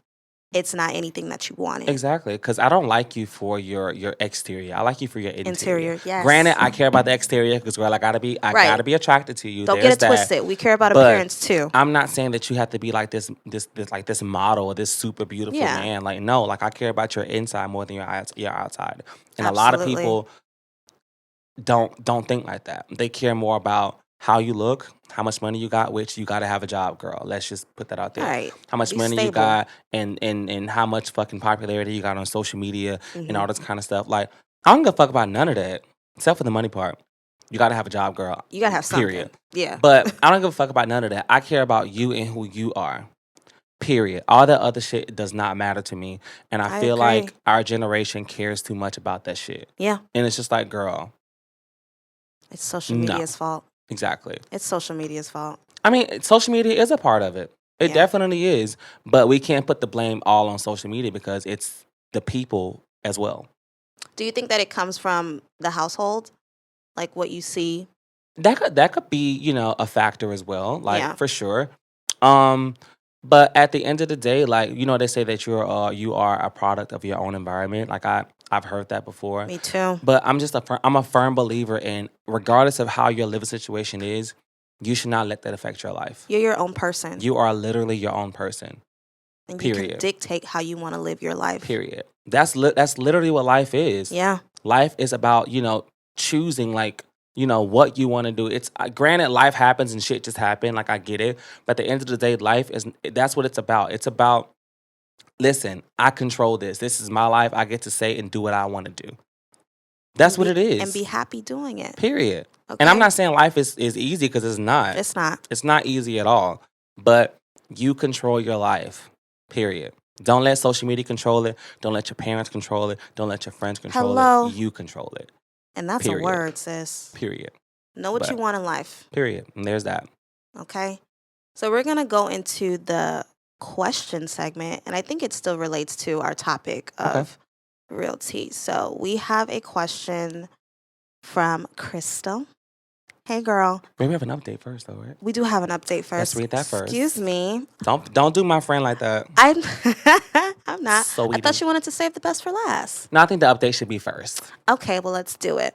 B: it's not anything that you wanted.
A: Exactly, because I don't like you for your exterior. I like you for your interior.
B: Interior, yes.
A: Granted, I care about the exterior because, girl, I gotta be
B: Right.
A: attracted to you.
B: Don't get
A: There's
B: it
A: that.
B: twisted. We care about
A: But
B: appearance too.
A: I'm not saying that you have to be like this model or this super beautiful
B: Yeah.
A: man. Like, no, like I care about your inside more than your outside. And a lot of
B: Absolutely.
A: people don't think like that. They care more about how you look, how much money you got, which you got to have a job, girl. Let's just put that out there.
B: Right.
A: How much
B: Be
A: money you
B: stable.
A: got, and how much fucking popularity you got on social media and all
B: Mhm.
A: this kind of stuff. Like, I don't give a fuck about none of that except for the money part. You got to have a job, girl.
B: You gotta have
A: Period.
B: something. Yeah.
A: But I don't give a fuck about none of that. I care about you and who you are. Period. All that other shit does not matter to me. And I
B: I
A: feel
B: agree.
A: like our generation cares too much about that shit.
B: Yeah.
A: And it's just like, girl,
B: It's social
A: no.
B: media's fault.
A: Exactly.
B: It's social media's fault.
A: I mean, social media is a part of it. It
B: Yeah.
A: definitely is. But we can't put the blame all on social media because it's the people as well.
B: Do you think that it comes from the household? Like what you see?
A: That could be, a factor as well, like
B: Yeah.
A: for sure. Um, but at the end of the day, like, they say that you are a product of your own environment. Like I've heard that before.
B: Me too.
A: But I'm a firm believer in, regardless of how your living situation is, you should not let that affect your life.
B: You're your own person.
A: You are literally your own person.
B: And you can
A: Period.
B: dictate how you want to live your life.
A: Period. That's literally what life is.
B: Yeah.
A: Life is about, choosing, like, what you want to do. It's granted, life happens and shit just happen. Like, I get it. But at the end of the day, that's what it's about. It's about, listen, I control this. This is my life. I get to say and do what I want to do. That's what it is.
B: And be happy doing it.
A: Period.
B: Okay.
A: And I'm not saying life is easy, because it's not.
B: It's not.
A: It's not easy at all. But you control your life. Period. Don't let social media control it. Don't let your parents control it. Don't let your friends control
B: Hello.
A: it. You control it.
B: And that's
A: Period.
B: a word, sis.
A: Period.
B: Know what you want in life.
A: Period. And there's that.
B: Okay. So we're going to go into the question segment. And I think it still relates to our topic of real tea. So we have a question from Crystal. Hey, girl.
A: We have an update first, though, right?
B: We do have an update first.
A: Let's read that first.
B: Excuse me.
A: Don't do my friend like that.
B: I'm not.
A: So
B: I thought you wanted to save the best for last.
A: No, I think the update should be first.
B: Okay, well, let's do it.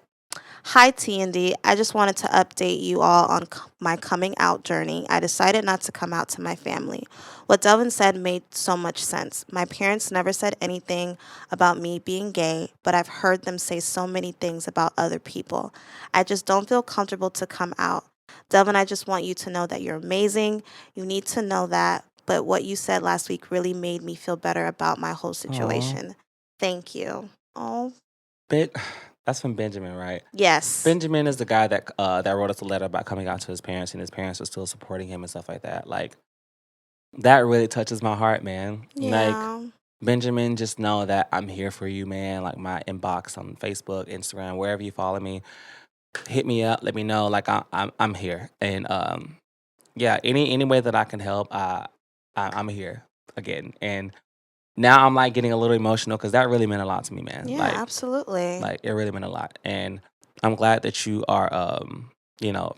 B: Hi, T&D. I just wanted to update you all on my coming out journey. I decided not to come out to my family. What Delvin said made so much sense. My parents never said anything about me being gay, but I've heard them say so many things about other people. I just don't feel comfortable to come out. Delvin, I just want you to know that you're amazing. You need to know that. But what you said last week really made me feel better about my whole situation. Thank you. Oh.
A: That's from Benjamin, right?
B: Yes.
A: Benjamin is the guy that wrote us a letter about coming out to his parents, and his parents are still supporting him and stuff like that. Like, that really touches my heart, man.
B: Yeah.
A: Like, Benjamin, just know that I'm here for you, man. Like, my inbox on Facebook, Instagram, wherever you follow me, hit me up. Let me know. Like, I'm here, and yeah, any way that I can help, I'm here again. And now I'm like getting a little emotional because that really meant a lot to me, man.
B: Yeah,
A: like,
B: absolutely.
A: Like, it really meant a lot. And I'm glad that you are,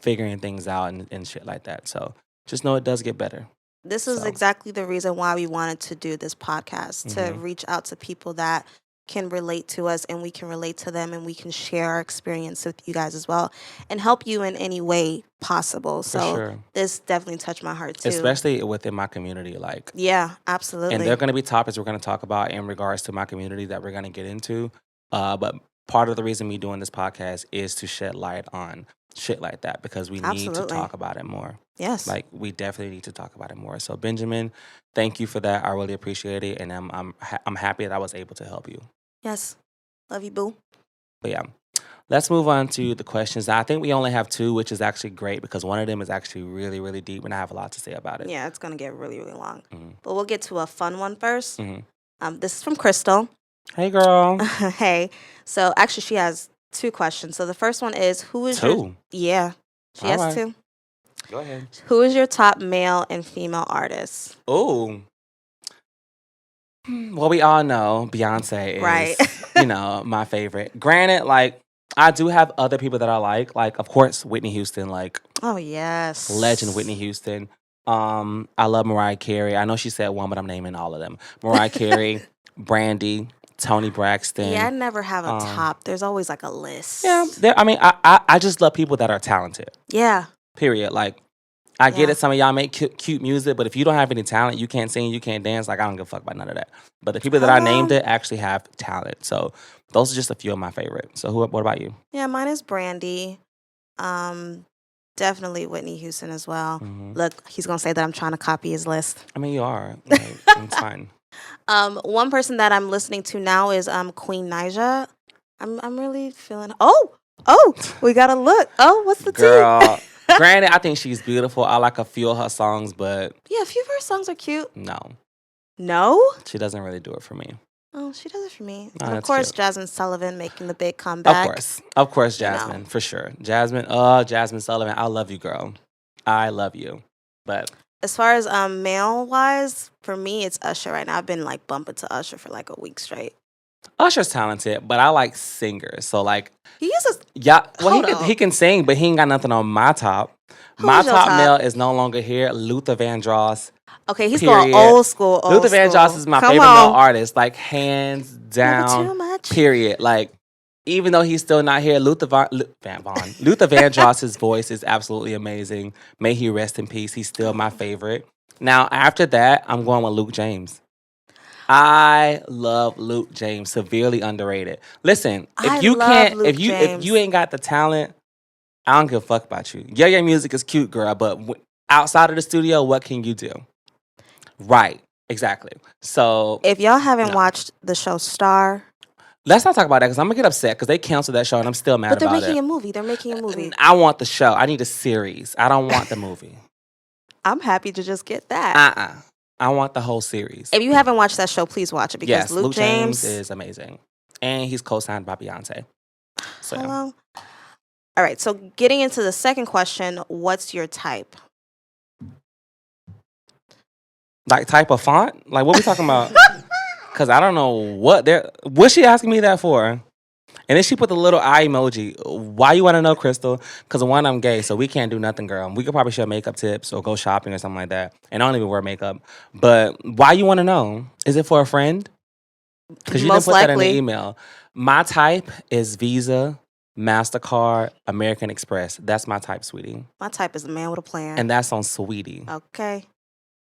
A: figuring things out and shit like that. So just know it does get better.
B: This is exactly the reason why we wanted to do this podcast, to reach out to people that can relate to us and we can relate to them, and we can share our experience with you guys as well and help you in any way possible.
A: For
B: So
A: sure.
B: this definitely touched my heart too.
A: Especially within my community. Like,
B: yeah, absolutely.
A: and there are going to be topics we're going to talk about in regards to my community that we're going to get into. But part of the reason me doing this podcast is to shed light on shit like that, because we need to talk about it more.
B: Yes.
A: Like, we definitely need to talk about it more. So, Benjamin, thank you for that. I really appreciate it, and I'm happy that I was able to help you.
B: Yes. Love you, boo.
A: But yeah, let's move on to the questions. I think we only have 2, which is actually great because one of them is actually really, really deep, and I have a lot to say about it.
B: Yeah, it's gonna get really, really long.
A: Mm-hmm.
B: But we'll get to a fun one first.
A: Mm-hmm.
B: This is from Crystal.
A: Hey, girl.
B: Hey. So actually, she has 2 questions. So the first one is, who is
A: 2?
B: your... Yeah, she
A: All
B: has
A: right.
B: 2.
A: Go ahead.
B: Who is your top male and female artist?
A: Oh, Well, we all know Beyonce
B: Right.
A: is, my favorite. Granted, like, I do have other people that I like. Like, of course, Whitney Houston, like,
B: Oh,
A: legend Whitney
B: yes.
A: Houston. I love Mariah Carey. I know she said one, but I'm naming all of them. Mariah Carey, Brandy, Toni
B: Yeah, I
A: Braxton.
B: never have a
A: Um,
B: top. There's always like a
A: yeah,
B: list.
A: I mean, I just love people that are talented.
B: Yeah,
A: Period. Like, I get
B: yeah.
A: it. Some of y'all make cute music, but if you don't have any talent, you can't sing, you can't dance. Like, I don't give a fuck about none of that. But the people that I named
B: Hello.
A: it actually have talent. So those are just a few of my favorites. So what about you?
B: Yeah, mine is Brandy. Um, Definitely Whitney Houston as well.
A: Hmm.
B: Look, he's gonna say that I'm trying to copy his list.
A: I mean, you are. Like, it's fine.
B: One person that I'm listening to now is Queen Naija. I'm really feeling. Oh, we gotta look. Oh, what's the
A: Girl,
B: tea?
A: granted, I think she's beautiful. I like a few of her songs, but
B: Yeah, a few of her songs are cute.
A: no,
B: No.
A: she doesn't really do it for me.
B: Oh, she does it for me.
A: Oh,
B: And of
A: that's
B: course,
A: cute.
B: Jasmine Sullivan making the big comeback.
A: Of course,
B: You know.
A: Jasmine, for sure. Jasmine Sullivan, I love you, girl. I love you. But
B: As far as male wise, for me it's Usher right now. I've been like bumping to Usher for like a week straight.
A: Usher's talented, but I like singers. So like,
B: He uses
A: yeah, well,
B: hold on.
A: he can sing, but he ain't got nothing on my top. My
B: Who's your
A: top
B: top?
A: male is no longer here. Luther Vandross.
B: Okay, he's going
A: Period.
B: old school.
A: Luther Vandross is my
B: Come
A: favorite
B: on.
A: male artist, like hands
B: Never
A: down.
B: too much.
A: Period. Like, even though he's still not here, Luther Vandross's voice is absolutely amazing. May he rest in peace. He's still my favorite. Now, after that, I'm going with Luke James. I love Luke James, severely underrated. Listen,
B: I
A: if you
B: love
A: can't,
B: Luke
A: if you
B: James.
A: ain't got the talent, I don't give a fuck about you. Yeah, your music is cute, girl, but outside of the studio, what can you do? Right, exactly. So
B: If y'all haven't
A: no.
B: watched the show Star,
A: Let's not talk about that because I'm gonna get upset because they canceled that show and I'm still mad
B: but they're
A: about
B: making
A: it.
B: a movie. They're making a movie.
A: I want the show. I need a series. I don't want the movie.
B: I'm happy to just get that.
A: I want the whole series.
B: If you haven't watched that show, please watch it because
A: Yes,
B: Luke James
A: is amazing, and he's co-signed by Beyonce. So yeah.
B: Hello. All right. So getting into the second question, what's your type?
A: Like type of font? Like what we talking about? Because I don't know what's she asking me that for? And then she put the little eye emoji. Why you want to know, Crystal? Because one, I'm gay, so we can't do nothing, girl. We could probably share makeup tips or go shopping or something like that. And I don't even wear makeup. But why you want to know? Is it for a friend? Because you didn't
B: Most
A: put that in the
B: likely.
A: email. My type is Visa, MasterCard, American Express. That's my type, sweetie.
B: My type is a man with a plan.
A: And that's on Sweetie.
B: Okay.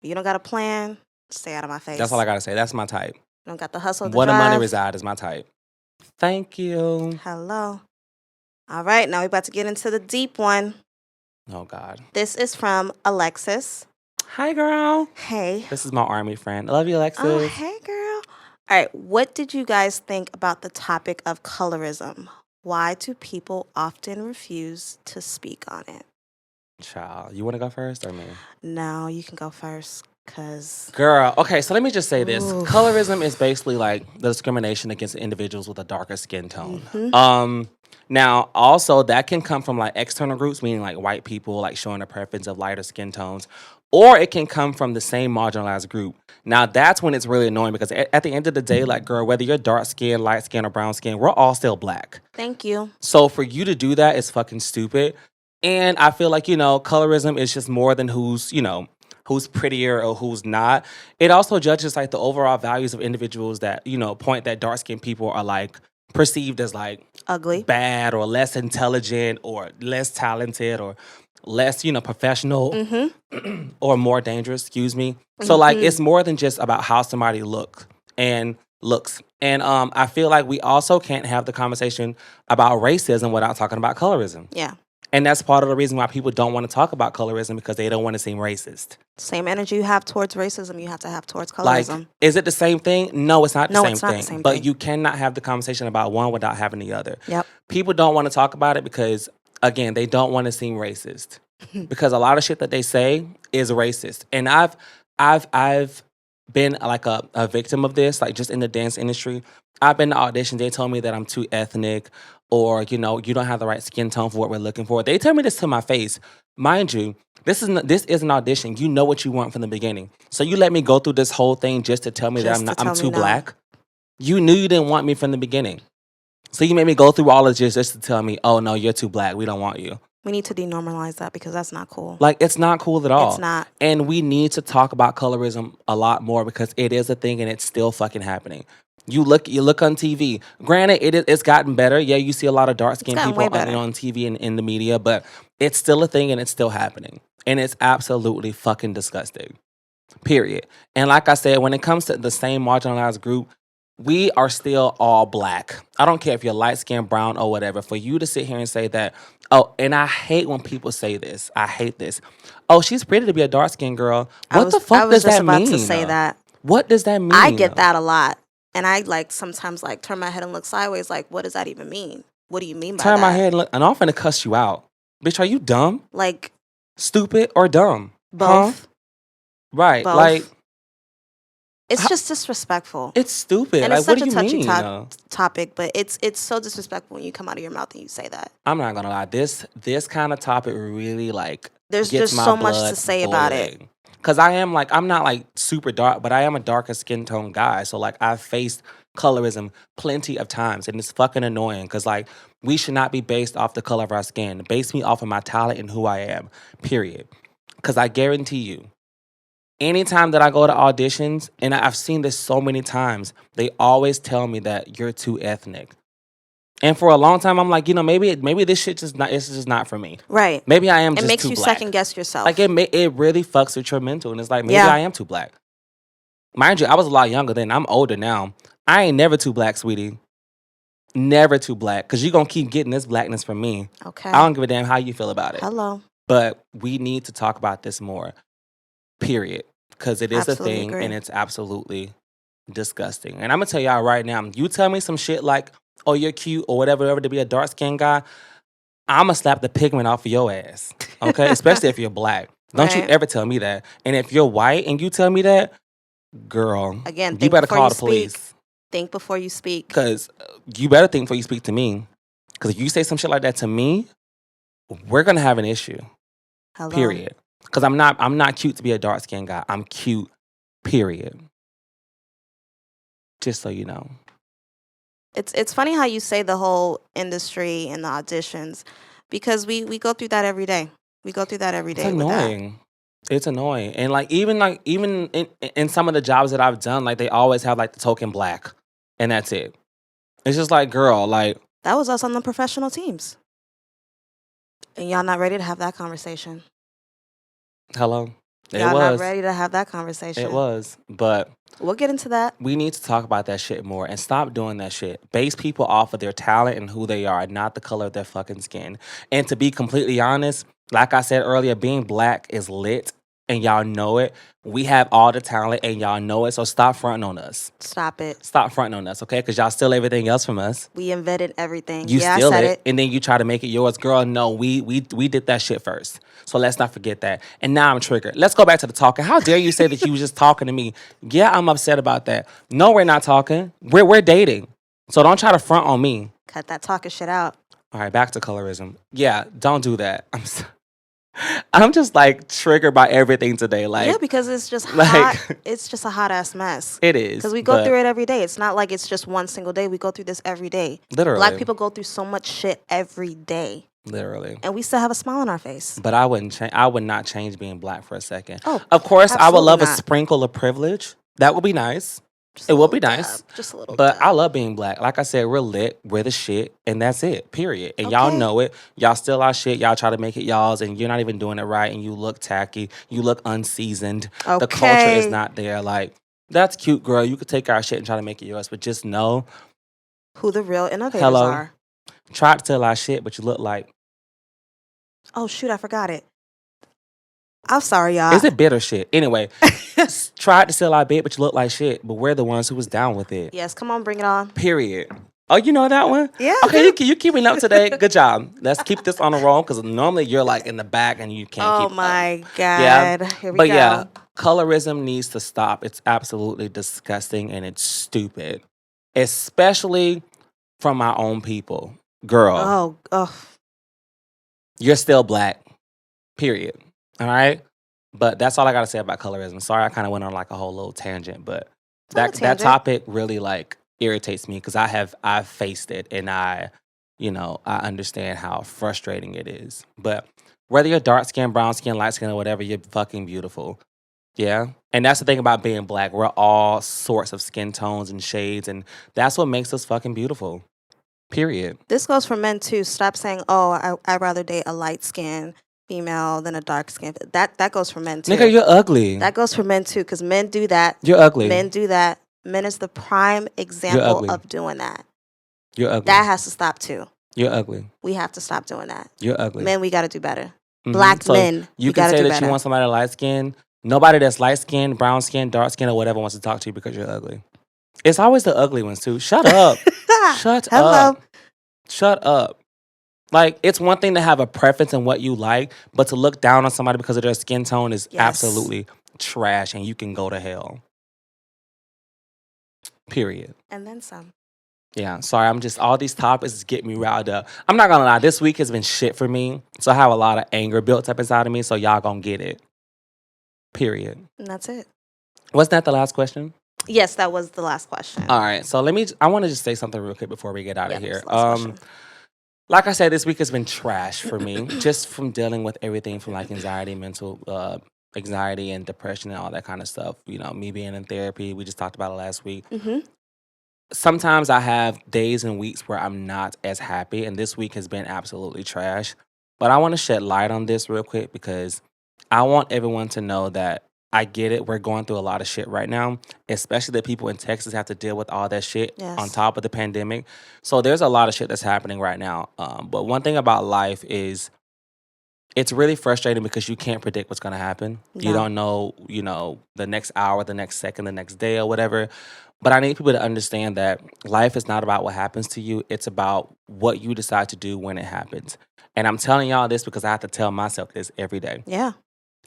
B: You don't got a plan, stay out of my face.
A: That's all I got to say. That's my type.
B: You don't got the hustle, the
A: Where the money
B: drive.
A: reside is my type. Thank you.
B: Hello. All right, now we're about to get into the deep one.
A: Oh, God.
B: This is from Alexis.
A: Hi, girl.
B: Hey.
A: This is my army friend. I love you, Alexis.
B: Oh, hey, girl. All right, what did you guys think about the topic of colorism? Why do people often refuse to speak on it?
A: Child, you want to go first or me?
B: No, you can go first, because...
A: Girl, okay, so let me just say this.
B: Oof.
A: Colorism is basically like the discrimination against individuals with a darker skin tone.
B: Mhm.
A: Now, also, that can come from like external groups, meaning like white people, like showing a preference of lighter skin tones, or it can come from the same marginalized group. Now, that's when it's really annoying because at the end of the day, like, girl, whether you're dark skin, light skin, or brown skin, we're all still black.
B: Thank you.
A: So for you to do that is fucking stupid. And I feel like, colorism is just more than who's prettier or who's not. It also judges like the overall values of individuals that, point that dark skinned people are like perceived as like
B: Ugly.
A: bad or less intelligent or less talented or less, professional
B: Mm-hmm.
A: or more dangerous, excuse me. So like it's more than just about how somebody looks. And I feel like we also can't have the conversation about racism without talking about colorism.
B: Yeah.
A: And that's part of the reason why people don't want to talk about colorism because they don't want to seem racist.
B: Same energy you have towards racism, you have to have towards
A: Like,
B: colorism.
A: is it the same thing? No, it's not the
B: No,
A: same
B: it's not the
A: thing.
B: same
A: But
B: thing.
A: you cannot have the conversation about one without having the other.
B: Yep.
A: People don't want to talk about it because, again, they don't want to seem racist. Because a lot of shit that they say is racist. And I've been like a victim of this, like just in the dance industry. I've been to auditions. They told me that I'm too ethnic or, you don't have the right skin tone for what we're looking for. They tell me this to my face. Mind you, This is an audition. You know what you want from the beginning. So you let me go through this whole thing just to tell me that
B: Just to
A: I'm
B: tell me
A: too
B: no.
A: black. You knew you didn't want me from the beginning. So you made me go through all of this just to tell me, oh no, you're too black. We don't want you.
B: We need to denormalize that because that's not cool.
A: Like, it's not cool at all.
B: It's not.
A: And we need to talk about colorism a lot more because it is a thing and it's still fucking happening. You look on TV. Granted, it's gotten better. Yeah, you see a lot of dark skinned
B: gotten
A: people
B: way better.
A: on TV and in the media, but it's still a thing and it's still happening. And it's absolutely fucking disgusting. Period. And like I said, when it comes to the same marginalized group, we are still all black. I don't care if you're light skinned, brown, or whatever. For you to sit here and say that, oh, and I hate when people say this. I hate this. Oh, she's pretty to be a dark skinned girl. What the fuck does that mean?
B: I was just about to say that.
A: What does that mean?
B: I get that a lot. And I like sometimes like turn my head and look sideways like, what does that even mean? What do you mean by that?
A: Turn my head and look, and I'm finna cuss you out. Bitch, are you dumb?
B: Like,
A: stupid or dumb?
B: both.
A: Huh? Right.
B: Both.
A: Like,
B: it's just disrespectful.
A: It's stupid.
B: And
A: like,
B: it's such
A: what do
B: a
A: you
B: touchy
A: mean?
B: topic, but it's so disrespectful when you come out of your mouth and you say that.
A: I'm not gonna lie. This kind of topic really like
B: there's
A: gets
B: just
A: my
B: so much
A: blood
B: to say about it.
A: Cause I'm not like super dark, but I am a darker skin tone guy. So like I've faced colorism plenty of times, and it's fucking annoying. Cause like we should not be based off the color of our skin. Base me off of my talent and who I am. Period. Cause I guarantee you, anytime that I go to auditions, and I've seen this so many times, they always tell me that you're too ethnic. And for a long time, I'm like, maybe this shit it's just not for me.
B: Right.
A: Maybe I am just too black.
B: It makes you second guess yourself.
A: Like, it really fucks with your mental. And it's like, maybe
B: Yeah.
A: I am too black. Mind you, I was a lot younger then. I'm older now. I ain't never too black, sweetie. Never too black. Because you're going to keep getting this blackness from me.
B: Okay.
A: I don't give a damn how you feel about it.
B: Hello.
A: But we need to talk about this more. Period. Because it is
B: Absolutely
A: a thing,
B: agree.
A: and it's absolutely disgusting. And I'm going to tell y'all right now, you tell me some shit like, oh, you're cute or whatever to be a dark-skinned guy, I'm going to slap the pigment off of your ass, okay? Especially if you're black. Don't you
B: Right.
A: ever tell me that. And if you're white and you tell me that, girl,
B: Again,
A: you better call the police.
B: Think before you speak.
A: Because you better think before you speak to me. Because if you say some shit like that to me, we're going to have an issue,
B: Hello.
A: period. Because I'm not cute to be a dark-skinned guy. I'm cute, period. Just so you know.
B: It's funny how you say the whole industry and the auditions because we go through that every day. We go through that every day.
A: It's annoying. It's annoying. And even in some of the jobs that I've done, like they always have like the token black. And that's it. It's just like, girl, like
B: that was us on the professional teams. And y'all not ready to have that conversation.
A: Hello.
B: Y'all not ready to have that conversation.
A: It was. But
B: we'll get into that.
A: We need to talk about that shit more and stop doing that shit. Base people off of their talent and who they are, not the color of their fucking skin. And to be completely honest, like I said earlier, being black is lit and y'all know it. We have all the talent and y'all know it, so stop fronting on us.
B: Stop it.
A: Stop fronting on us, okay? Because y'all steal everything else from us.
B: We invented everything.
A: You
B: steal
A: steal
B: it,
A: and then you try to make it yours. Girl, no, we did that shit first. So let's not forget that. And now I'm triggered. Let's go back to the talking. How dare you say that you was just talking to me? Yeah, I'm upset about that. No, we're not talking. We're dating. So don't try to front on me.
B: Cut that talking shit out.
A: All right, back to colorism. Yeah, don't do that. I'm just like triggered by everything today. Like,
B: yeah, because it's just hot. It's just a hot ass mess.
A: It is.
B: Because we go through it every day. It's not like it's just one single day. We go through this every day.
A: Literally.
B: Black people go through so much shit every day.
A: Literally.
B: And we still have a smile on our face.
A: But I would not change being black for a second.
B: Oh,
A: of course, I would love
B: not.
A: a sprinkle of privilege. That would be nice. It would be nice.
B: Just a little
A: But
B: dab.
A: I love being black. Like I said, we're lit. We're the shit. And that's it. Period. And y'all know it. Y'all steal our shit. Y'all try to make it y'all's. And you're not even doing it right. And you look tacky. You look unseasoned.
B: Okay.
A: The culture is not there. Like, that's cute, girl. You could take our shit and try to make it yours. But just know
B: who the real innovators are.
A: Try to steal our shit, but you look like.
B: Oh, shoot. I forgot it. I'm sorry, y'all.
A: Is it bitter shit? Anyway, tried to sell our bit, but you look like shit. But we're the ones who was down with it.
B: Yes, come on, bring it on.
A: Period. Oh, you know that one?
B: Yeah.
A: Okay, you keeping up today. Good job. Let's keep this on the roll because normally you're like in the back and you can't keep up.
B: Oh, my God.
A: Yeah.
B: Here we
A: go. But
B: yeah,
A: colorism needs to stop. It's absolutely disgusting and it's stupid. Especially from our own people. Girl.
B: Oh.
A: You're still black. Period. All right. But that's all I gotta say about colorism. Sorry, I kind of went on like a whole little tangent, but
B: It's not a
A: that
B: tangent.
A: topic really like irritates me because I've faced it and I understand how frustrating it is. But whether you're dark skin, brown skin, light skin, or whatever, you're fucking beautiful. Yeah. And that's the thing about being black. We're all sorts of skin tones and shades, and that's what makes us fucking beautiful. Period.
B: This goes for men too. Stop saying, "Oh, I'd rather date a light skin female than a dark skin." That goes for men
A: Nigga,
B: too.
A: you're ugly.
B: That goes for men too, because men do that.
A: You're ugly.
B: Men do that. Men is the prime example
A: ugly.
B: of doing that.
A: You're ugly.
B: That has to stop too.
A: You're ugly.
B: We have to stop doing that.
A: You're ugly.
B: Men, we got to do better.
A: Mhm.
B: Black
A: So
B: men,
A: you
B: we
A: can
B: got to
A: say
B: do
A: that
B: better.
A: you want somebody light skin. Nobody that's light skin, brown skin, dark skin, or whatever wants to talk to you because you're ugly. It's always the ugly ones too. Shut up. Shut
B: Hello.
A: up. Shut up. Like, it's one thing to have a preference in what you like, but to look down on somebody because of their skin tone is
B: Yes.
A: absolutely trash, and you can go to hell. Period.
B: And then some.
A: Yeah, sorry, I'm just, all these topics is getting me riled up. I'm not gonna lie, this week has been shit for me, so I have a lot of anger built up inside of me, so y'all gonna get it. Period.
B: And that's it.
A: Wasn't that the last question?
B: Yes, that was the last question.
A: All right, so I want to just say something real quick before we get out of here.
B: that's the last question.
A: Like I said, this week has been trash for me, just from dealing with everything from like anxiety, mental anxiety, and depression, and all that kind of stuff. You know, me being in therapy, we just talked about it last week.
B: Mm-hmm.
A: Sometimes I have days and weeks where I'm not as happy, and this week has been absolutely trash. But I want to shed light on this real quick because I want everyone to know that I get it. We're going through a lot of shit right now, especially the people in Texas have to deal with all that shit
B: Yes.
A: on top of the pandemic. So there's a lot of shit that's happening right now. But one thing about life is it's really frustrating because you can't predict what's going to happen. You
B: No.
A: don't know, the next hour, the next second, the next day, or whatever. But I need people to understand that life is not about what happens to you. It's about what you decide to do when it happens. And I'm telling y'all this because I have to tell myself this every day.
B: Yeah.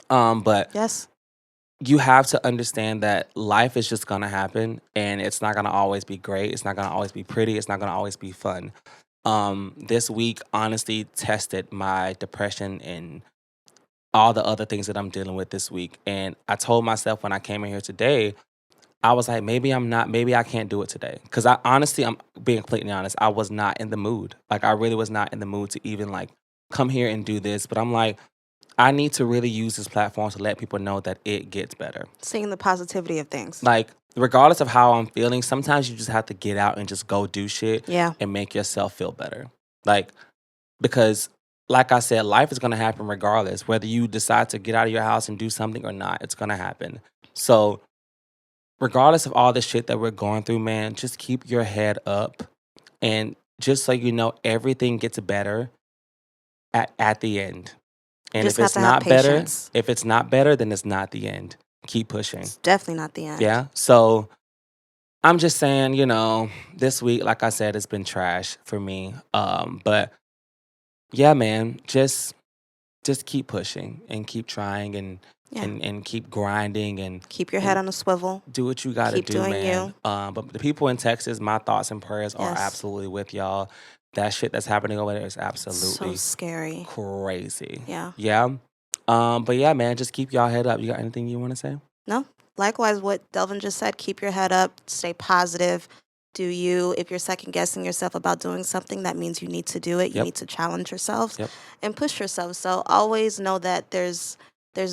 A: But
B: Yes.
A: you have to understand that life is just going to happen, and it's not going to always be great. It's not going to always be pretty. It's not going to always be fun. This week honestly tested my depression and all the other things that I'm dealing with this week. And I told myself when I came in here today, I was like, maybe I can't do it today. Because I'm being completely honest, I was not in the mood. Like, I really was not in the mood to even like come here and do this. But I'm like, I need to really use this platform to let people know that it gets better.
B: Seeing the positivity of things.
A: Like, regardless of how I'm feeling, sometimes you just have to get out and just go do shit
B: Yeah.
A: and make yourself feel better. Like, because like I said, life is going to happen regardless. Whether you decide to get out of your house and do something or not, it's going to happen. So regardless of all the shit that we're going through, man, just keep your head up. And just so you know, everything gets better at the end. And
B: Just
A: if
B: have
A: it's
B: to have
A: not better,
B: patience.
A: if it's not better, then it's not the end. Keep pushing.
B: It's definitely not the end.
A: Yeah. So I'm just saying, this week, like I said, it's been trash for me. But yeah, man, just keep pushing and keep trying and
B: Yeah.
A: and keep grinding and
B: Keep your head on a swivel.
A: do what you got to
B: Keep
A: do,
B: doing
A: man.
B: you.
A: But the people in Texas, my thoughts and prayers are
B: Yes.
A: absolutely with y'all. That shit that's happening over there is
B: So
A: absolutely
B: scary.
A: crazy.
B: Yeah.
A: Yeah. But yeah, man, just keep y'all head up. You got anything you want to say?
B: No. Likewise, what Delvin just said, keep your head up, stay positive. Do you, if you're second guessing yourself about doing something, that means you need to do it. You
A: Yep.
B: need to challenge yourselves
A: Yep.
B: and push yourself. So always know that there's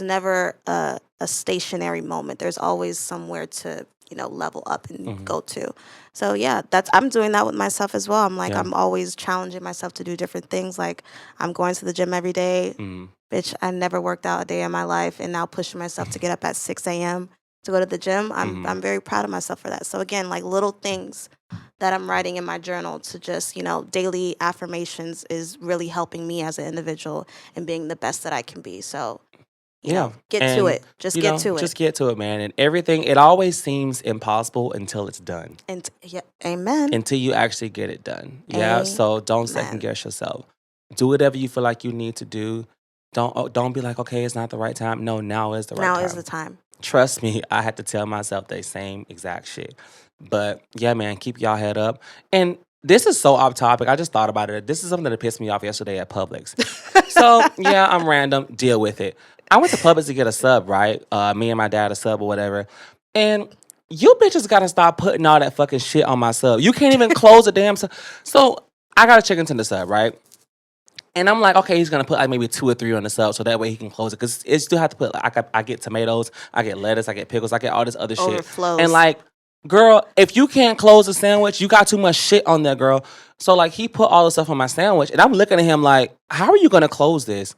B: never a stationary moment. There's always somewhere to, level up and
A: Mhm.
B: go to. So yeah, I'm doing that with myself as well. I'm like,
A: Yeah.
B: I'm always challenging myself to do different things. Like, I'm going to the gym every day.
A: Mm.
B: Bitch, I never worked out a day in my life, and now pushing myself to get up at 6 a.m. to go to the gym.
A: Mhm.
B: I'm very proud of myself for that. So again, like little things that I'm writing in my journal to just, daily affirmations is really helping me as an individual and being the best that I can be. So, get to
A: And,
B: it. Just get to
A: Just
B: it.
A: get to it, man. And everything, it always seems impossible until it's done.
B: And yeah, amen.
A: Until you actually get it done. Yeah. So don't second
B: Amen.
A: guess yourself. Do whatever you feel like you need to do. Don't be like, okay, it's not the right time. No, now is the right
B: Now
A: time.
B: is the time.
A: Trust me, I had to tell myself the same exact shit. But yeah, man, keep y'all head up. And This is so off topic. I just thought about it. This is something that pissed me off yesterday at Publix. So yeah, I'm random. Deal with it. I went to Publix to get a sub, right? Me and my dad a sub or whatever. And you bitches gotta stop putting all that fucking shit on my sub. You can't even close a damn sub. So I got a chicken tender sub, right? And I'm like, okay, he's gonna put like maybe 2 or 3 on the sub, so that way he can close it. Cause it still have to put. I get tomatoes, I get lettuce, I get pickles, I get all this other shit.
B: Overflows.
A: And like, girl, if you can't close a sandwich, you got too much shit on there, girl. So like, he put all the stuff on my sandwich, and I'm looking at him like, how are you gonna close this?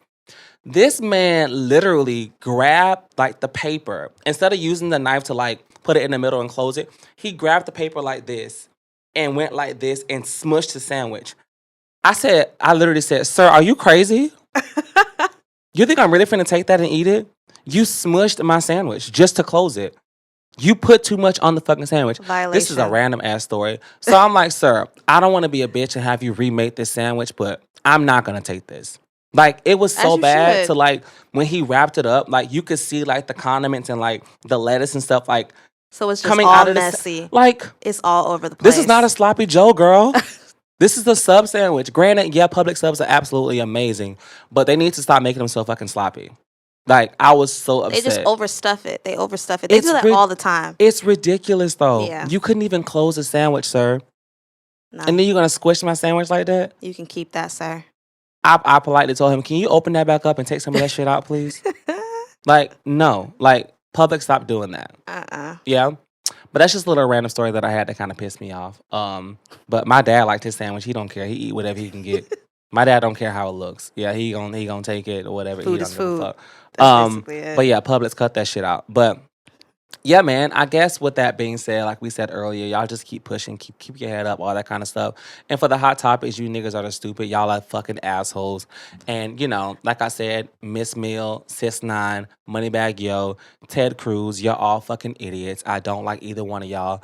A: This man literally grabbed like the paper instead of using the knife to like put it in the middle and close it. He grabbed the paper like this and went like this and smushed the sandwich. I literally said, sir, are you crazy? You think I'm really finna take that and eat it? You smushed my sandwich just to close it. You put too much on the fucking sandwich.
B: Violation.
A: This is a random ass story. So I'm like, sir, I don't want to be a bitch and have you remake this sandwich, but I'm not gonna take this. Like, it was so bad
B: should.
A: to like when he wrapped it up, like you could see like the condiments and like the lettuce and stuff like
B: So it's just
A: coming
B: all
A: out of
B: messy.
A: like
B: It's all over the place.
A: this is not a sloppy Joe, girl. This is the sub sandwich. Granted, yeah, Public subs are absolutely amazing, but they need to stop making them so fucking sloppy. Like, I was so upset.
B: They just overstuff it. They overstuff it. They do that all the time.
A: It's ridiculous, though.
B: Yeah.
A: You couldn't even close a sandwich, sir.
B: No.
A: And then you're going to squish my sandwich like that?
B: You can keep that, sir.
A: I politely told him, can you open that back up and take some of that shit out, please? Like, no. Like, Public, stop doing that. Yeah? But that's just a little random story that I had that kind of pissed me off. But my dad liked his sandwich. He don't care. He eat whatever he can get. My dad don't care how it looks. Yeah, he gonna take it or whatever.
B: Food
A: he
B: is
A: don't give a
B: food.
A: fuck.
B: That's basically it.
A: But yeah, Publix cut that shit out. But yeah, man, I guess with that being said, like we said earlier, y'all just keep pushing, keep your head up, all that kind of stuff. And for the hot topics, you niggas are the stupid. Y'all are fucking assholes. And, you know, like I said, Miss Mill, Sis 9, Moneybag Yo, Ted Cruz, you're all fucking idiots. I don't like either one of y'all.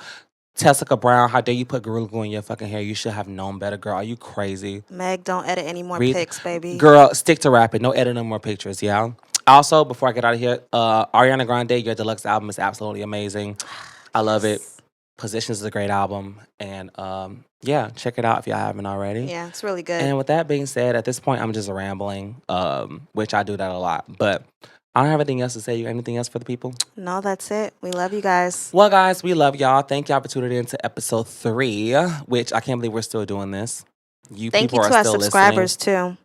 A: Tessica Brown, how dare you put Gorilla Glue in your fucking hair? You should have known better, girl. Are you crazy?
B: Meg, don't edit any more pics, baby.
A: Girl, stick to rapping. No edit no more pictures, yeah? Also, before I get out of here, Ariana Grande, your deluxe album is absolutely amazing. I love it. Positions is a great album. And yeah, check it out if y'all haven't already.
B: Yeah, it's really good.
A: And with that being said, at this point, I'm just rambling, which I do that a lot. But I don't have anything else to say. You got anything else for the people?
B: No, that's it. We love you guys.
A: Well, guys, we love y'all. Thank y'all for tuning in to episode 3, which I can't believe we're still doing this.
B: Thank you to our subscribers, too.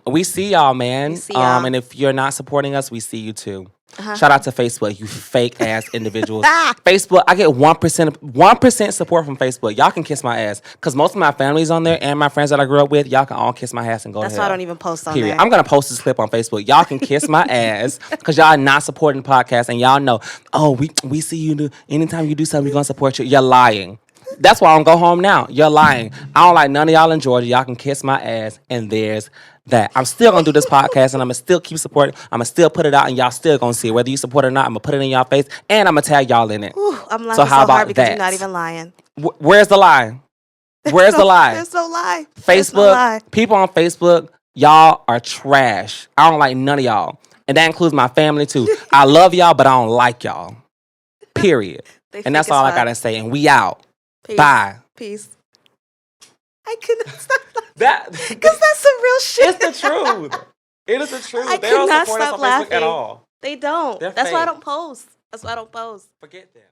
A: We see y'all, man.
B: We see y'all.
A: And if you're not supporting us, we see you too. Shout out to Facebook, you fake ass individuals. Facebook, I get 1% support from Facebook. Y'all can kiss my ass. Because most of my family's on there and my friends that I grew up with, y'all can all kiss my ass and go ahead.
B: That's why I don't even post on
A: Period.
B: there.
A: I'm going to post this clip on Facebook. Y'all can kiss my ass because y'all are not supporting the podcast. And y'all know, oh, we see you. Anytime you do something, we're going to support you. You're lying. That's why I don't go home now. You're lying. I don't like none of y'all in Georgia. Y'all can kiss my ass, and there's that. I'm still going to do this podcast, and I'm going to still keep supporting. I'm going to still put it out, and y'all still going to see it. Whether you support it or not, I'm going to put it in y'all face, and I'm going to tag y'all in it.
B: Ooh, I'm laughing so hard because you're not even lying.
A: Where's the lie? Where's the lie?
B: There's no lie.
A: Facebook,
B: no lie.
A: People on Facebook, y'all are trash. I don't like none of y'all. And that includes my family, too. I love y'all, but I don't like y'all. Period. And that's all I got to say, and we out.
B: Peace.
A: Bye.
B: Peace. I couldn't stop
A: that
B: because that's some real shit.
A: It's the truth. It is the truth.
B: I
A: they don't
B: could not
A: support us
B: stop
A: on Facebook
B: laughing
A: at all.
B: They don't.
A: They're
B: That's why I
A: fake.
B: don't post. That's why I don't post.
A: Forget them.